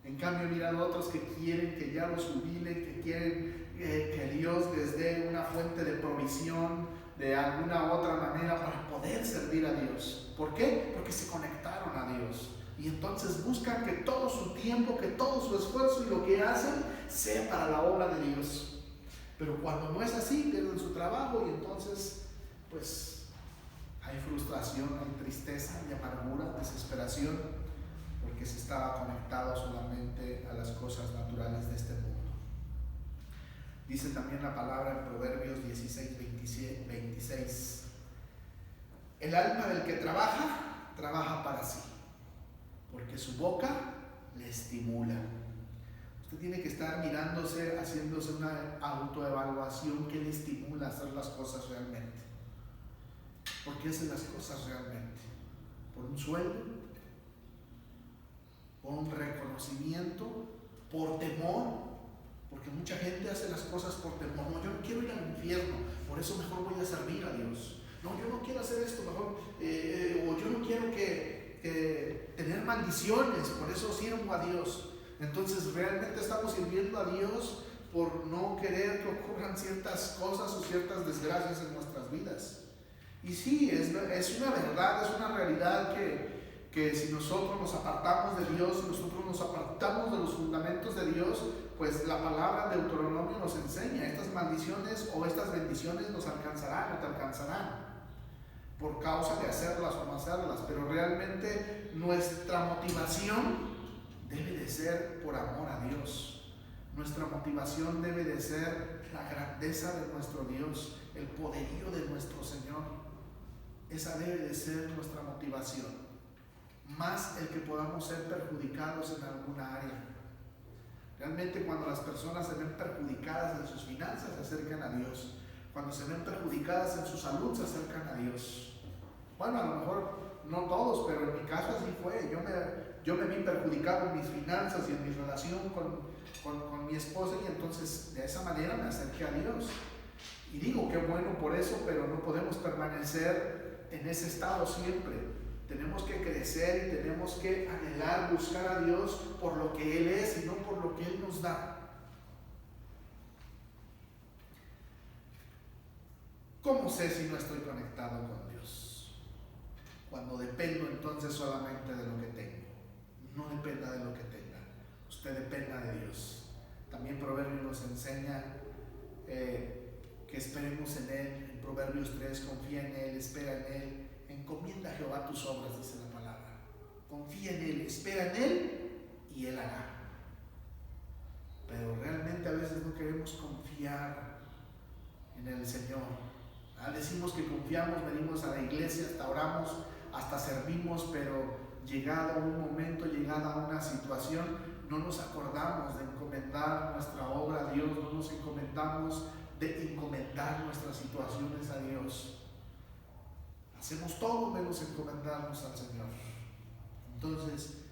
En cambio, miran otros que quieren que ya los jubilen, que quieren que Dios les dé una fuente de provisión de alguna otra manera para poder servir a Dios. ¿Por qué? Porque se conectaron a Dios. Y entonces buscan que todo su tiempo, que todo su esfuerzo y lo que hacen sea para la obra de Dios. Pero cuando no es así, pierden su trabajo y entonces, pues, hay frustración, hay tristeza, hay amargura, desesperación, porque se estaba conectado solamente a las cosas naturales de este mundo. Dice también la palabra en Proverbios 16:26: el alma del que trabaja, trabaja para sí, porque su boca le estimula. Usted tiene que estar mirándose, haciéndose una autoevaluación que le estimula a hacer las cosas realmente. ¿Por qué hace las cosas realmente? ¿Por un sueldo? ¿Por un reconocimiento? ¿Por temor? Porque mucha gente hace las cosas por temor. No, yo no quiero ir al infierno, por eso mejor voy a servir a Dios. No, yo no quiero hacer esto, mejor, o yo no quiero que tener maldiciones, por eso sirvo a Dios. Entonces realmente estamos sirviendo a Dios por no querer que ocurran ciertas cosas o ciertas desgracias en nuestras vidas. Y sí, es una verdad, es una realidad que si nosotros nos apartamos de Dios, si nosotros nos apartamos de los fundamentos de Dios, pues la palabra de Deuteronomio nos enseña, estas maldiciones o estas bendiciones nos alcanzarán o te alcanzarán por causa de hacerlas o no hacerlas. Pero realmente nuestra motivación debe de ser por amor a Dios. Nuestra motivación debe de ser la grandeza de nuestro Dios, el poderío de nuestro Señor. Esa debe de ser nuestra motivación, más el que podamos ser perjudicados en alguna área. Realmente cuando las personas se ven perjudicadas en sus finanzas, se acercan a Dios. Cuando se ven perjudicadas en su salud, se acercan a Dios. Bueno, a lo mejor no todos, pero en mi caso así fue. Yo me vi perjudicado en mis finanzas y en mi relación con mi esposa, y entonces de esa manera me acerqué a Dios. Y digo, qué bueno por eso, pero no podemos permanecer en ese estado siempre. Tenemos que crecer y tenemos que anhelar, buscar a Dios por lo que Él es y no por lo que Él nos da. ¿Cómo sé si no estoy conectado con Dios? Cuando dependo entonces solamente de lo que tengo. No dependa de lo que tenga, usted dependa de Dios. También Proverbios nos enseña que esperemos en Él. En Proverbios 3, confía en Él, espera en Él. Encomienda a Jehová tus obras, dice la palabra. Confía en Él, espera en Él y Él hará. Pero realmente a veces no queremos confiar en el Señor. Decimos que confiamos, venimos a la iglesia, hasta oramos hasta servimos, pero llegado un momento, llegada una situación, no nos acordamos de encomendar nuestra obra a Dios, no nos encomendamos de encomendar nuestras situaciones a Dios. Hacemos todo menos encomendarnos al Señor. Entonces,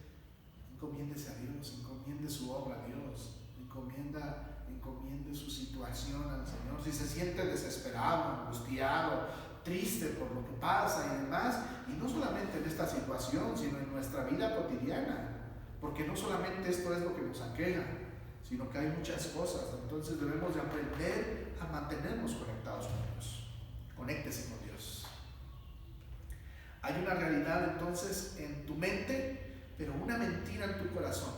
encomiéndese a Dios, encomiende su obra a Dios, encomiende su situación al Señor. Si se siente desesperado, angustiado, triste por lo que pasa y demás, y no solamente en esta situación, sino en nuestra vida cotidiana, porque no solamente esto es lo que nos aqueja, sino que hay muchas cosas. Entonces debemos de aprender a mantenernos conectados con Dios. Conéctese con Dios. Hay una realidad entonces en tu mente, pero una mentira en tu corazón.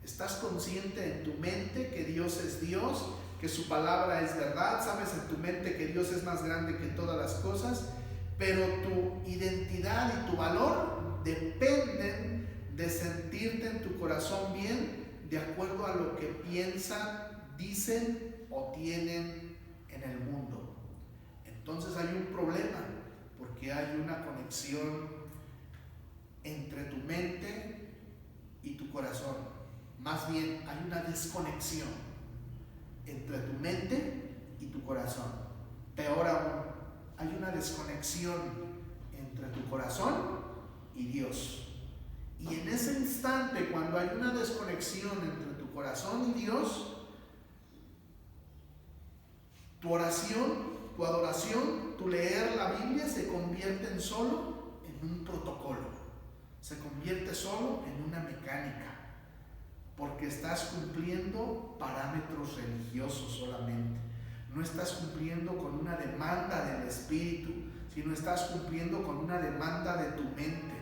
Estás consciente en tu mente que Dios es Dios, que su palabra es verdad, sabes en tu mente que Dios es más grande que todas las cosas, pero tu identidad y tu valor dependen de sentirte en tu corazón bien de acuerdo a lo que piensan, dicen o tienen en el mundo. Entonces hay un problema, porque hay una conexión entre tu mente y tu corazón. Más bien, hay una desconexión entre tu mente y tu corazón. Peor aún, hay una desconexión entre tu corazón y Dios. Y en ese instante, cuando hay una desconexión entre tu corazón y Dios, tu oración, tu adoración, tu leer la Biblia se convierte en solo en un protocolo, se convierte solo en una mecánica, porque estás cumpliendo parámetros religiosos solamente. No estás cumpliendo con una demanda del espíritu, sino estás cumpliendo con una demanda de tu mente.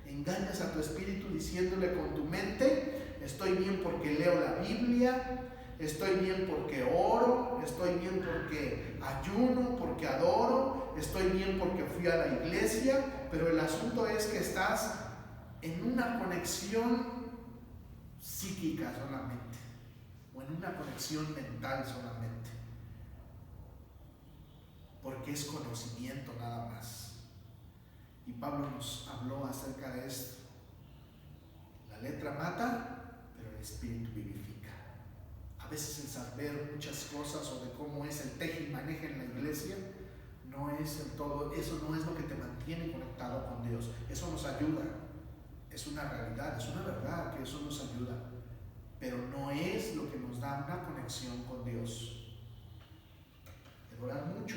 Engañas a tu espíritu diciéndole con tu mente: estoy bien porque leo la Biblia, estoy bien porque oro, estoy bien porque ayuno, porque adoro, estoy bien porque fui a la iglesia. Pero el asunto es que estás en una conexión psíquica solamente, o en una conexión mental solamente, porque es conocimiento nada más. Y Pablo nos habló acerca de esto. La letra mata, pero el espíritu vivifica. A veces el saber muchas cosas o de cómo es el teje y maneje en la iglesia no es el todo, eso no es lo que te mantiene conectado con Dios. Eso nos ayuda, es una realidad, es una verdad que eso nos ayuda, pero no es lo que nos da una conexión con Dios. El orar mucho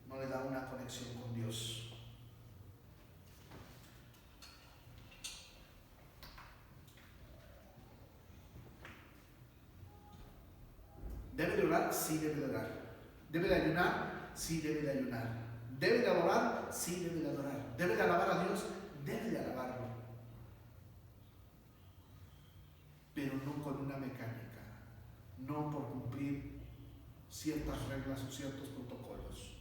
no le da una conexión con Dios. ¿Debe de orar? Sí, debe de orar. ¿Debe de ayunar? Sí, debe de ayunar. ¿Debe de adorar? Sí, debe de adorar. ¿Debe de alabar a Dios? Debe de alabarlo. Pero no con una mecánica, no por cumplir ciertas reglas o ciertos protocolos.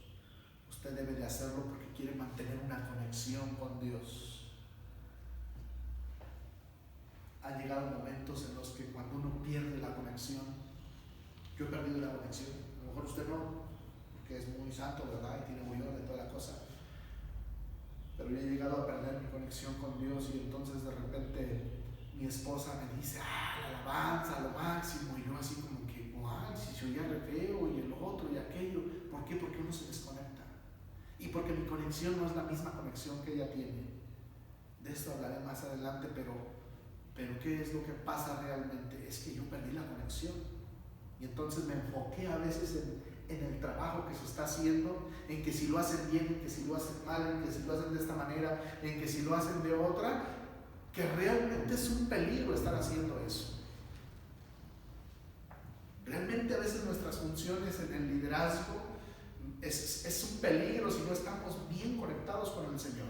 Usted debe de hacerlo porque quiere mantener una conexión con Dios. Han llegado momentos en los que cuando uno pierde la conexión, yo he perdido la conexión, a lo mejor usted no, porque es muy santo, ¿verdad? Y tiene muy orden y toda la cosa. Pero yo he llegado a perder mi conexión con Dios y entonces de repente mi esposa me dice: la alabanza, lo máximo, y yo así como que, guau, si yo ya re feo y el otro y aquello. ¿Por qué? Porque uno se desconecta. Y porque mi conexión no es la misma conexión que ella tiene. De esto hablaré más adelante, pero ¿qué es lo que pasa realmente? Es que yo perdí la conexión. Y entonces me enfoqué a veces en el trabajo que se está haciendo, en que si lo hacen bien, en que si lo hacen mal, en que si lo hacen de esta manera, en que si lo hacen de otra, que realmente es un peligro estar haciendo eso. Realmente a veces nuestras funciones en el liderazgo es un peligro si no estamos bien conectados con el Señor.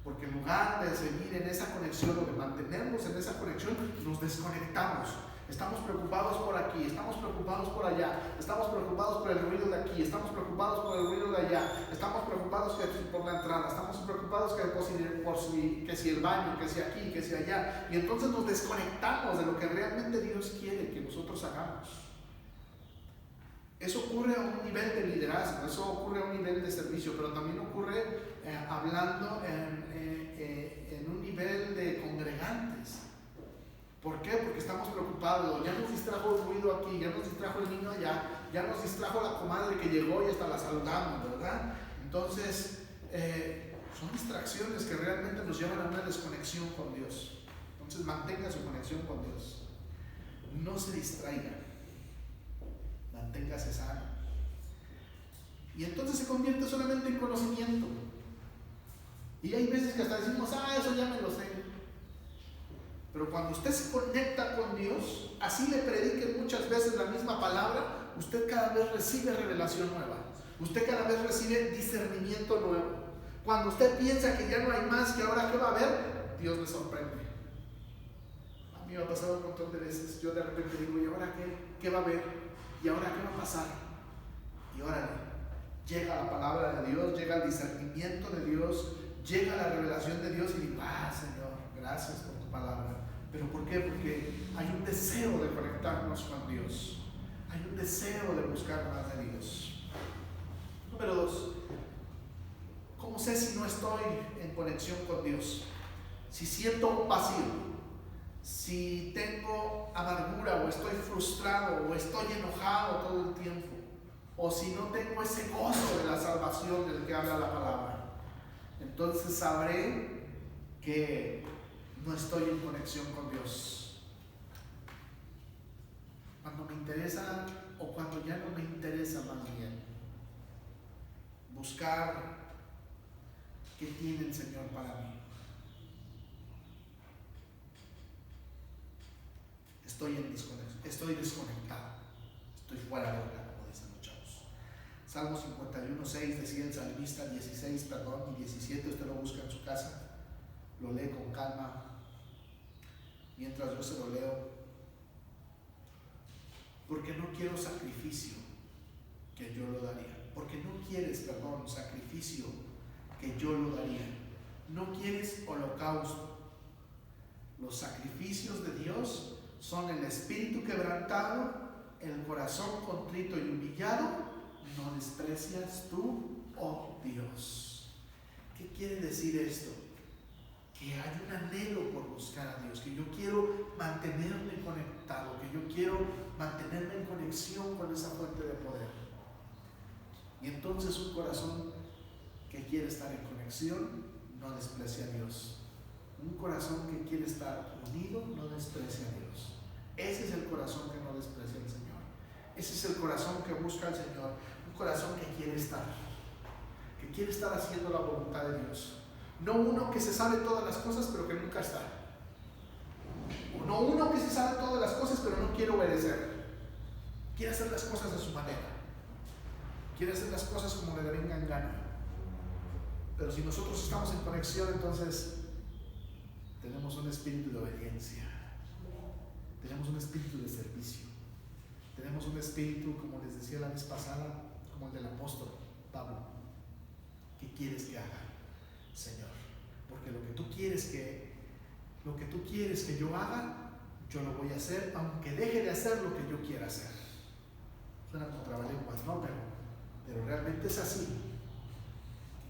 Porque en lugar de seguir en esa conexión o de mantenernos en esa conexión, nos desconectamos. Estamos preocupados por aquí, estamos preocupados por allá, estamos preocupados por el ruido de aquí, estamos preocupados por el ruido de allá, estamos preocupados por la entrada, estamos preocupados que si el baño, que si aquí, que si allá. Y entonces nos desconectamos de lo que realmente Dios quiere que nosotros hagamos. Eso ocurre a un nivel de liderazgo, eso ocurre a un nivel de servicio, pero también ocurre hablando en un nivel de congregantes. ¿Por qué? Porque estamos preocupados. Ya nos distrajo el ruido aquí, ya nos distrajo el niño allá, ya nos distrajo la comadre que llegó y hasta la saludamos, ¿verdad? Entonces, son distracciones que realmente nos llevan a una desconexión con Dios. Entonces, mantenga su conexión con Dios. No se distraiga. Manténgase sano. Y entonces se convierte solamente en conocimiento. Y hay veces que hasta decimos, eso ya me lo sé. Pero cuando usted se conecta con Dios, así le prediquen muchas veces la misma palabra, usted cada vez recibe revelación nueva. Usted cada vez recibe discernimiento nuevo. Cuando usted piensa que ya no hay más, que ahora qué va a haber, Dios le sorprende. A mí me ha pasado un montón de veces. Yo de repente digo, ¿y ahora qué va a haber? ¿Y ahora qué va a pasar? Y órale, llega la palabra de Dios, llega el discernimiento de Dios, llega la revelación de Dios y digo, Señor, gracias por tu palabra. ¿Pero por qué? Porque hay un deseo de conectarnos con Dios. Hay un deseo de buscar más de Dios. Número 2. ¿Cómo sé si no estoy en conexión con Dios? Si siento un vacío, si tengo amargura o estoy frustrado o estoy enojado todo el tiempo, o si no tengo ese gozo de la salvación del que habla la palabra, entonces sabré que no estoy en conexión con Dios. Cuando me interesa o cuando ya no me interesa, más bien buscar qué tiene el Señor para mí. Estoy en desconexión, estoy desconectado, estoy fuera de hora, como dicen los chavos. Salmo 51:6 decía el salmista, 16, y 17, usted lo busca en su casa, lo lee con calma. Mientras yo se lo leo, porque no quiero sacrificio, que yo lo daría. Porque no quieres, sacrificio, que yo lo daría. No quieres holocausto. Los sacrificios de Dios son el espíritu quebrantado, el corazón contrito y humillado. No desprecias tú, oh Dios. ¿Qué quiere decir esto? Que hay un anhelo por buscar a Dios, que yo quiero mantenerme conectado, que yo quiero mantenerme en conexión con esa fuente de poder. Y entonces un corazón que quiere estar en conexión no desprecia a Dios. Un corazón que quiere estar unido no desprecia a Dios. Ese es el corazón que no desprecia al Señor. Ese es el corazón que busca al Señor. Un corazón que quiere estar haciendo la voluntad de Dios. No uno que se sabe todas las cosas pero que nunca está. No uno que se sabe todas las cosas pero no quiere obedecer. Quiere hacer las cosas a su manera. Quiere hacer las cosas como le venga en gana. Pero si nosotros estamos en conexión, entonces tenemos un espíritu de obediencia. Tenemos un espíritu de servicio. Tenemos un espíritu, como les decía la vez pasada, como el del apóstol Pablo. ¿Qué quieres que haga, Señor? Porque lo que tú quieres que yo haga, yo lo voy a hacer, aunque deje de hacer lo que yo quiera hacer. Suena como trabalenguas, ¿no? Pero realmente es así.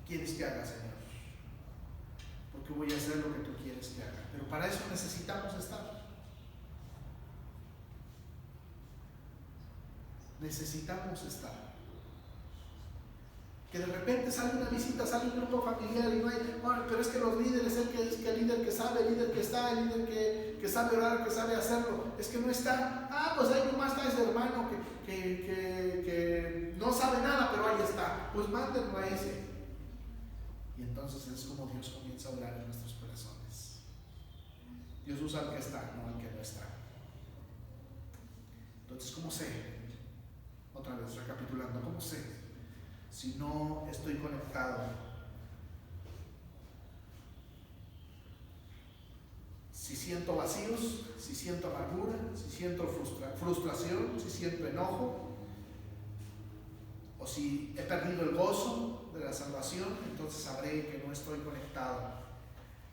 ¿Qué quieres que haga, Señor? Porque voy a hacer lo que tú quieres que haga. Pero para eso necesitamos estar. Necesitamos estar. Que de repente sale una visita, sale un grupo familiar y no hay, pero es que los líderes, el líder que sabe, el líder que está, el líder que sabe orar, que sabe hacerlo, es que no está. Pues ahí nomás está ese hermano que no sabe nada, pero ahí está. Pues mándenlo a ese. Y entonces es como Dios comienza a orar en nuestros corazones. Dios usa al que está, no al que no está. Entonces, ¿cómo sé? Otra vez, recapitulando, ¿cómo sé si no estoy conectado? Si siento vacíos, si siento amargura, si siento frustración, si siento enojo, o si he perdido el gozo de la salvación, entonces sabré que no estoy conectado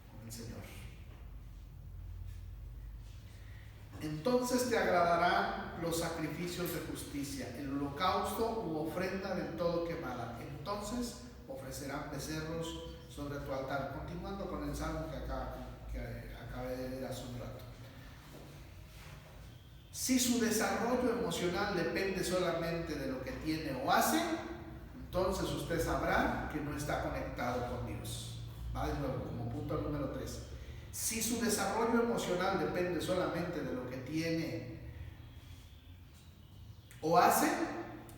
con el Señor. Entonces te agradarán los sacrificios de justicia, el holocausto u ofrenda del todo quemada. Entonces ofrecerán becerros sobre tu altar. Continuando con el salmo que acabé de leer hace un rato. Si su desarrollo emocional depende solamente de lo que tiene o hace, entonces usted sabrá que no está conectado con Dios. Va de nuevo, como punto número 3. Si su desarrollo emocional depende solamente de lo que tiene o hace,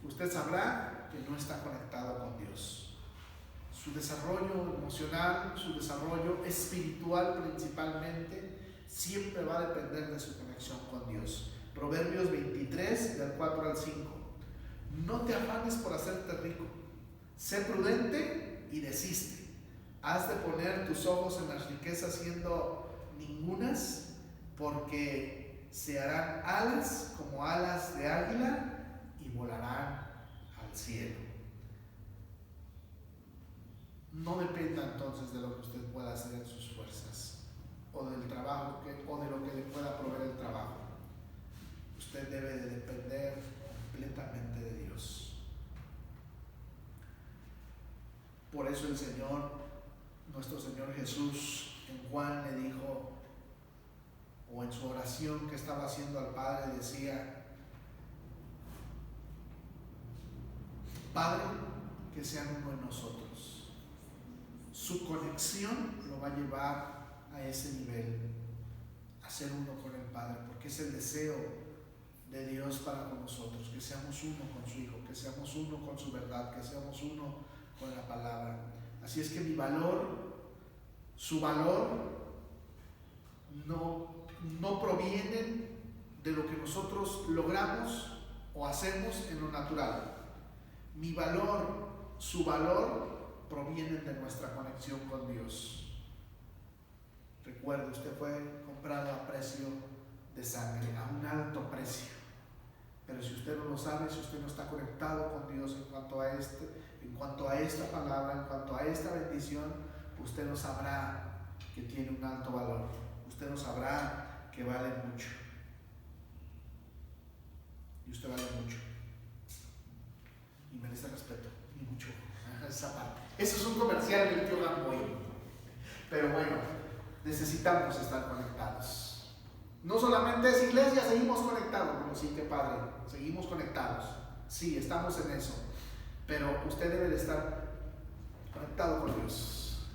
usted sabrá que no está conectado con Dios. Su desarrollo emocional, su desarrollo espiritual principalmente, siempre va a depender de su conexión con Dios. Proverbios 23, del 4 al 5. No te afanes por hacerte rico. Sé prudente y desiste. Has de poner tus ojos en las riquezas siendo ningunas, porque se harán alas como alas de águila y volarán al cielo. No dependa entonces de lo que usted pueda hacer en sus fuerzas, o del trabajo o de lo que le pueda proveer el trabajo. Usted debe de depender completamente de Dios. Por eso el Señor, nuestro Señor Jesús, en Juan le dijo, o en su oración que estaba haciendo al Padre, decía: Padre, que sean uno en nosotros. Su conexión lo va a llevar a ese nivel, a ser uno con el Padre, porque es el deseo de Dios para con nosotros, que seamos uno con su Hijo, que seamos uno con su verdad, que seamos uno con la palabra. Así es que mi valor, su valor, no provienen de lo que nosotros logramos o hacemos en lo natural. Mi valor, su valor, provienen de nuestra conexión con Dios. Recuerde, usted fue comprado a precio de sangre, a un alto precio. Pero si usted no lo sabe, si usted no está conectado con Dios en cuanto a esta palabra, en cuanto a esta bendición, usted no sabrá que tiene un alto valor. Usted no sabrá que vale mucho. Y usted vale mucho. Y merece respeto, y mucho. Esa parte. Eso es un comercial del tío Gamboy. Pero bueno, necesitamos estar conectados. No solamente es iglesia, seguimos conectados. Bueno, sí, qué padre, seguimos conectados. Sí, estamos en eso. Pero usted debe de estar conectado con Dios.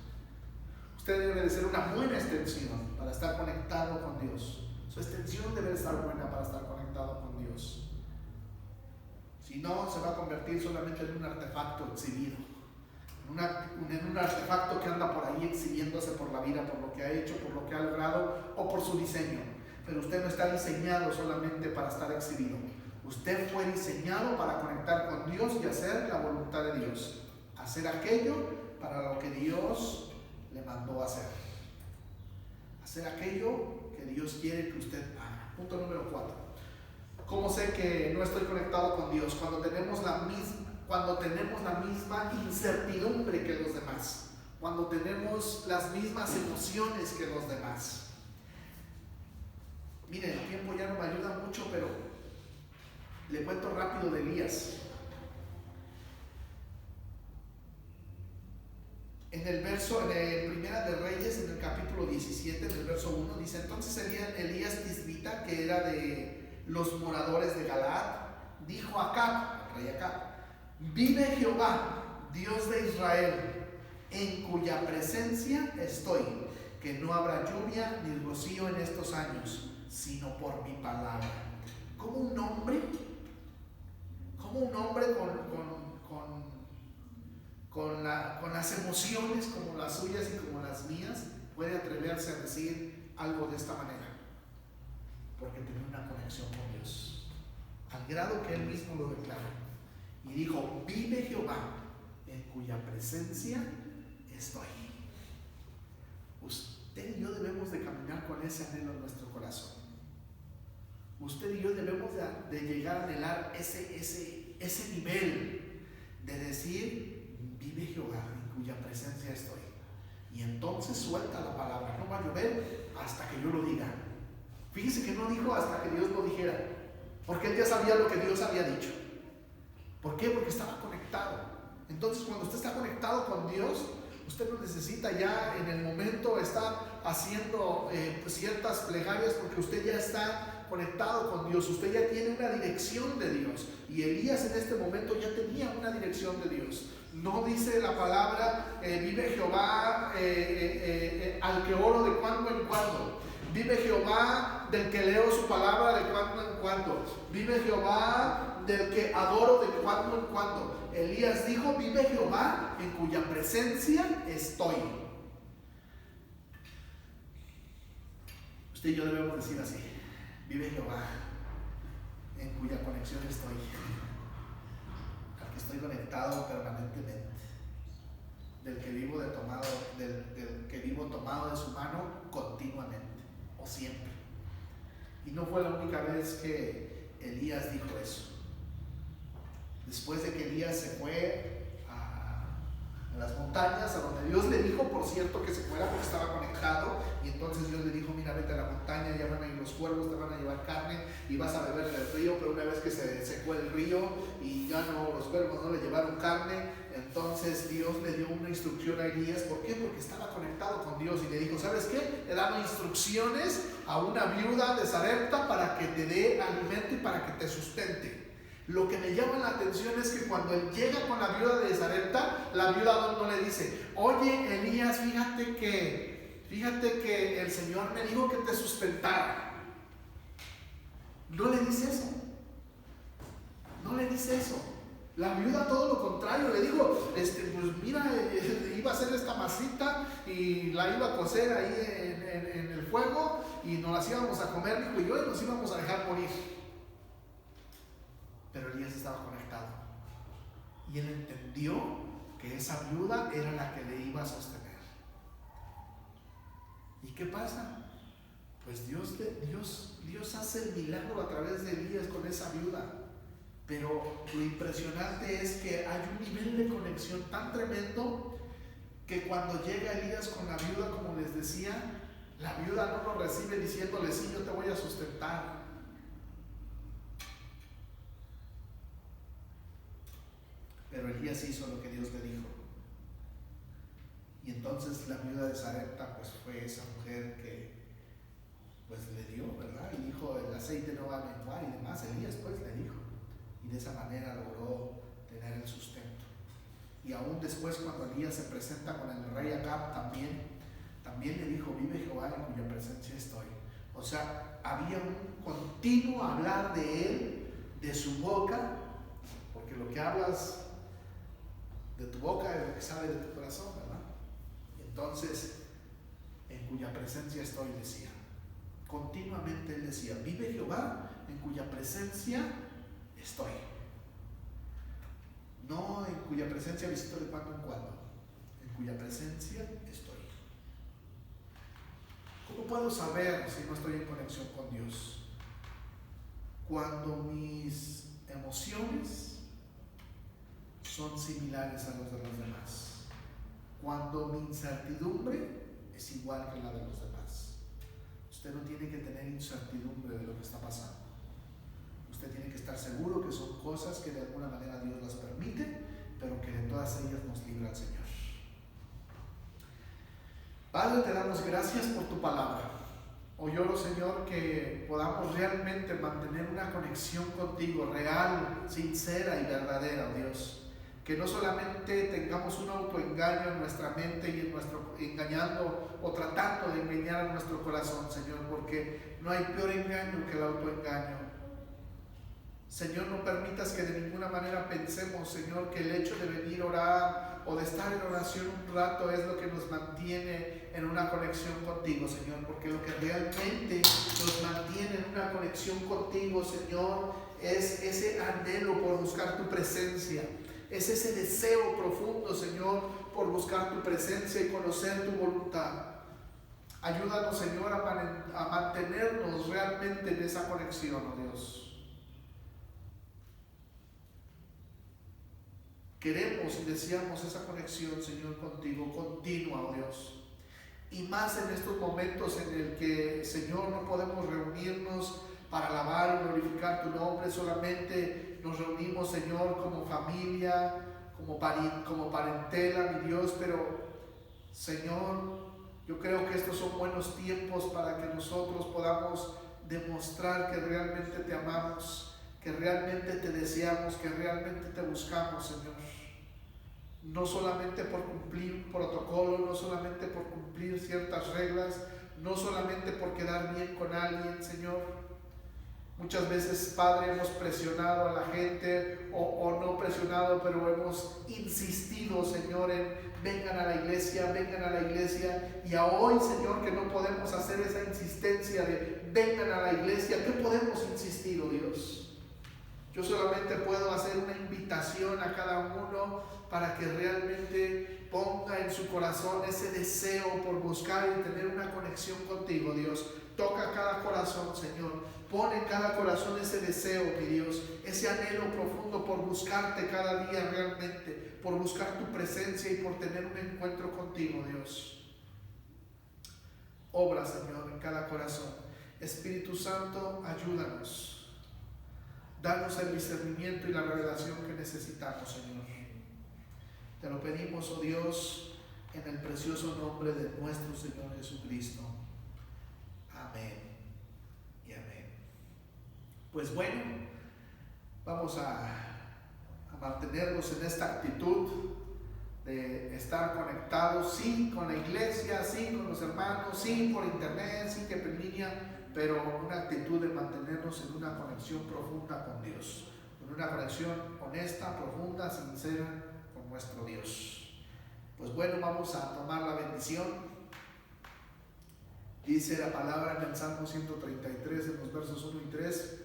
Usted debe de ser una buena extensión para estar conectado con Dios. Su extensión debe de estar buena para estar conectado con Dios. Si no, se va a convertir solamente en un artefacto exhibido. En un artefacto que anda por ahí exhibiéndose por la vida, por lo que ha hecho, por lo que ha logrado o por su diseño. Pero usted no está diseñado solamente para estar exhibido. Usted fue diseñado para conectar con Dios y hacer la voluntad de Dios. Hacer aquello para lo que Dios le mandó a hacer. Hacer aquello que Dios quiere que usted haga. Punto número 4. ¿Cómo sé que no estoy conectado con Dios? Cuando tenemos la misma incertidumbre que los demás. Cuando tenemos las mismas emociones que los demás. Miren, el tiempo ya no me ayuda mucho, pero le cuento rápido de Elías. En Primera de Reyes, en el capítulo 17, en el verso 1, dice: entonces Elías Tisbita, que era de los moradores de Galaad, dijo a Acab, al rey Acab: vive Jehová, Dios de Israel, en cuya presencia estoy, que no habrá lluvia ni rocío en estos años, sino por mi palabra. ¿Cómo un hombre con las emociones como las suyas y como las mías puede atreverse a decir algo de esta manera? Porque tenía una conexión con Dios, al grado que él mismo lo declaró. Y dijo: vive Jehová, en cuya presencia estoy. Usted y yo debemos de caminar con ese anhelo en nuestro corazón. Usted y yo debemos de llegar a anhelar ese nivel de decir: vive Jehová, en cuya presencia estoy. Y entonces suelta la palabra. No va a llover hasta que yo lo diga. Fíjese que no dijo hasta que Dios lo dijera, porque él ya sabía lo que Dios había dicho. ¿Por qué? Porque estaba conectado. Entonces, cuando usted está conectado con Dios, usted no necesita ya en el momento estar haciendo ciertas plegarias, porque usted ya está conectado con Dios. Usted ya tiene una dirección de Dios. Y Elías en este momento ya tenía una dirección de Dios. No dice la palabra, vive Jehová al que oro de cuando en cuando. Vive Jehová del que leo su palabra de cuando en cuando. Vive Jehová del que adoro de cuando en cuando. Elías dijo, vive Jehová en cuya presencia estoy. Usted y yo debemos decir así: vive Jehová en cuya conexión estoy, al que estoy conectado permanentemente, del que vivo del que vivo tomado de su mano continuamente o siempre. Y no fue la única vez que Elías dijo eso. Después de que Elías se fue a las montañas, a donde Dios le dijo, por cierto, que se fuera porque estaba conectado, y entonces Dios le dijo, mira, vete a la montaña, ya van a ir los cuervos, te van a llevar carne y vas a beber del río. Pero una vez que se secó el río y ya no, los cuervos no le llevaron carne, entonces Dios le dio una instrucción a Elías. ¿Por qué? Porque estaba conectado con Dios, y le dijo, ¿sabes qué? Le daba instrucciones a una viuda de Sarepta para que te dé alimento y para que te sustente. Lo que me llama la atención es que cuando él llega con la viuda de Sarepta, la viuda no le dice, oye Elías, fíjate que el Señor me dijo que te sustentara. No le dice eso. No le dice eso. La viuda todo lo contrario, le dijo, pues mira, iba a hacer esta masita y la iba a cocer ahí en el fuego y nos las íbamos a comer, dijo, y yo, y nos íbamos a dejar morir. Pero Elías estaba conectado y él entendió que esa viuda era la que le iba a sostener. ¿Y qué pasa? Pues Dios hace el milagro a través de Elías con esa viuda. Pero lo impresionante es que hay un nivel de conexión tan tremendo que cuando llega Elías con la viuda, como les decía, la viuda no lo recibe diciéndole, sí, yo te voy a sustentar. Pero Elías hizo lo que Dios le dijo. Y entonces la viuda de Sarepta pues fue esa mujer que pues le dio, ¿verdad? Y dijo, el aceite no va a menguar y demás. Elías pues le dijo. Y de esa manera logró tener el sustento. Y aún después, cuando Elías se presenta con el rey Acab, también le dijo, vive Jehová en cuya presencia estoy. O sea, había un continuo hablar de él, de su boca, porque lo que hablas de tu boca es lo que sale de tu corazón, ¿verdad? Y entonces, en cuya presencia estoy, decía. Continuamente él decía, vive Jehová en cuya presencia estoy. No en cuya presencia visito de cuando en cuando, en cuya presencia estoy. ¿Cómo puedo saber si no estoy en conexión con Dios? Cuando mis emociones son similares a los de los demás. Cuando mi incertidumbre es igual que la de los demás. Usted no tiene que tener incertidumbre de lo que está pasando. Usted tiene que estar seguro que son cosas que de alguna manera Dios las permite, pero que de todas ellas nos libra el Señor. Padre, te damos gracias por tu palabra. Hoy oro, Señor, que podamos realmente mantener una conexión contigo, real, sincera y verdadera, oh Dios. Que no solamente tengamos un autoengaño en nuestra mente y engañando o tratando de engañar a nuestro corazón, Señor, porque no hay peor engaño que el autoengaño. Señor, no permitas que de ninguna manera pensemos, Señor, que el hecho de venir a orar o de estar en oración un rato es lo que nos mantiene en una conexión contigo, Señor, porque lo que realmente nos mantiene en una conexión contigo, Señor, es ese anhelo por buscar tu presencia. Es ese deseo profundo, Señor, por buscar tu presencia y conocer tu voluntad. Ayúdanos, Señor, a mantenernos realmente en esa conexión, oh Dios. Queremos y deseamos esa conexión, Señor, contigo, continua, oh Dios. y más en estos momentos en el que, Señor, no podemos reunirnos para alabar y glorificar tu nombre, solamente nos reunimos, Señor, como familia, como parentela, mi Dios, pero, Señor, yo creo que estos son buenos tiempos para que nosotros podamos demostrar que realmente te amamos, que realmente te deseamos, que realmente te buscamos, Señor. No solamente por cumplir un protocolo, no solamente por cumplir ciertas reglas, no solamente por quedar bien con alguien, Señor. Muchas veces, Padre, hemos presionado a la gente o no presionado, pero hemos insistido, Señor, en vengan a la iglesia, y a hoy, Señor, que no podemos hacer esa insistencia de vengan a la iglesia, ¿qué podemos insistir, oh Dios? Yo solamente puedo hacer una invitación a cada uno para que realmente ponga en su corazón ese deseo por buscar y tener una conexión contigo, Dios. Toca cada corazón, Señor. Pone en cada corazón ese deseo, mi Dios, ese anhelo profundo por buscarte cada día realmente, por buscar tu presencia y por tener un encuentro contigo, Dios. Obra, Señor, en cada corazón. Espíritu Santo, ayúdanos. Danos el discernimiento y la revelación que necesitamos, Señor. Te lo pedimos, oh Dios, en el precioso nombre de nuestro Señor Jesucristo. Amén y amén. Pues bueno, vamos a mantenernos en esta actitud de estar conectados, sí, con la iglesia, sí, con los hermanos, sí, por internet, sí, que en línea, pero una actitud de mantenernos en una conexión profunda con Dios, en una conexión honesta, profunda, sincera con nuestro Dios. Pues bueno, vamos a tomar la bendición. Dice la palabra en el Salmo 133, en los versos 1 y 3,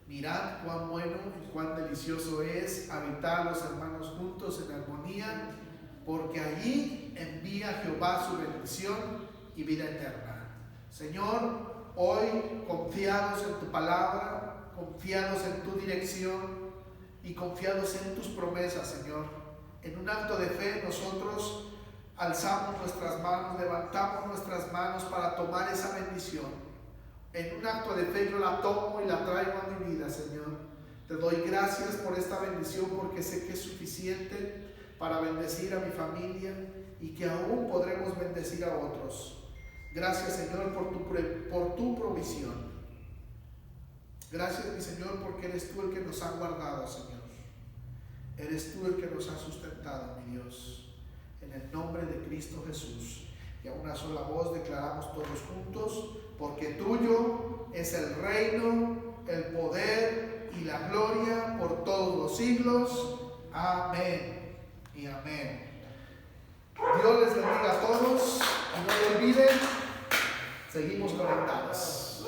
mirad cuán bueno y cuán delicioso es habitar los hermanos juntos en armonía, porque allí envía Jehová su bendición y vida eterna. Señor, hoy confiados en tu palabra, confiados en tu dirección y confiados en tus promesas, Señor, en un acto de fe nosotros alzamos nuestras manos, levantamos nuestras manos para tomar esa bendición. En un acto de fe yo la tomo y la traigo a mi vida, Señor. Te doy gracias por esta bendición porque sé que es suficiente para bendecir a mi familia y que aún podremos bendecir a otros. Gracias, Señor, por tu provisión. Gracias, mi Señor, porque eres tú el que nos ha guardado, Señor. Eres tú el que nos ha sustentado, mi Dios. En el nombre de Cristo Jesús, y a una sola voz declaramos todos juntos, porque tuyo es el reino, el poder y la gloria por todos los siglos. Amén y amén. Dios les bendiga a todos y no lo olviden, seguimos conectados.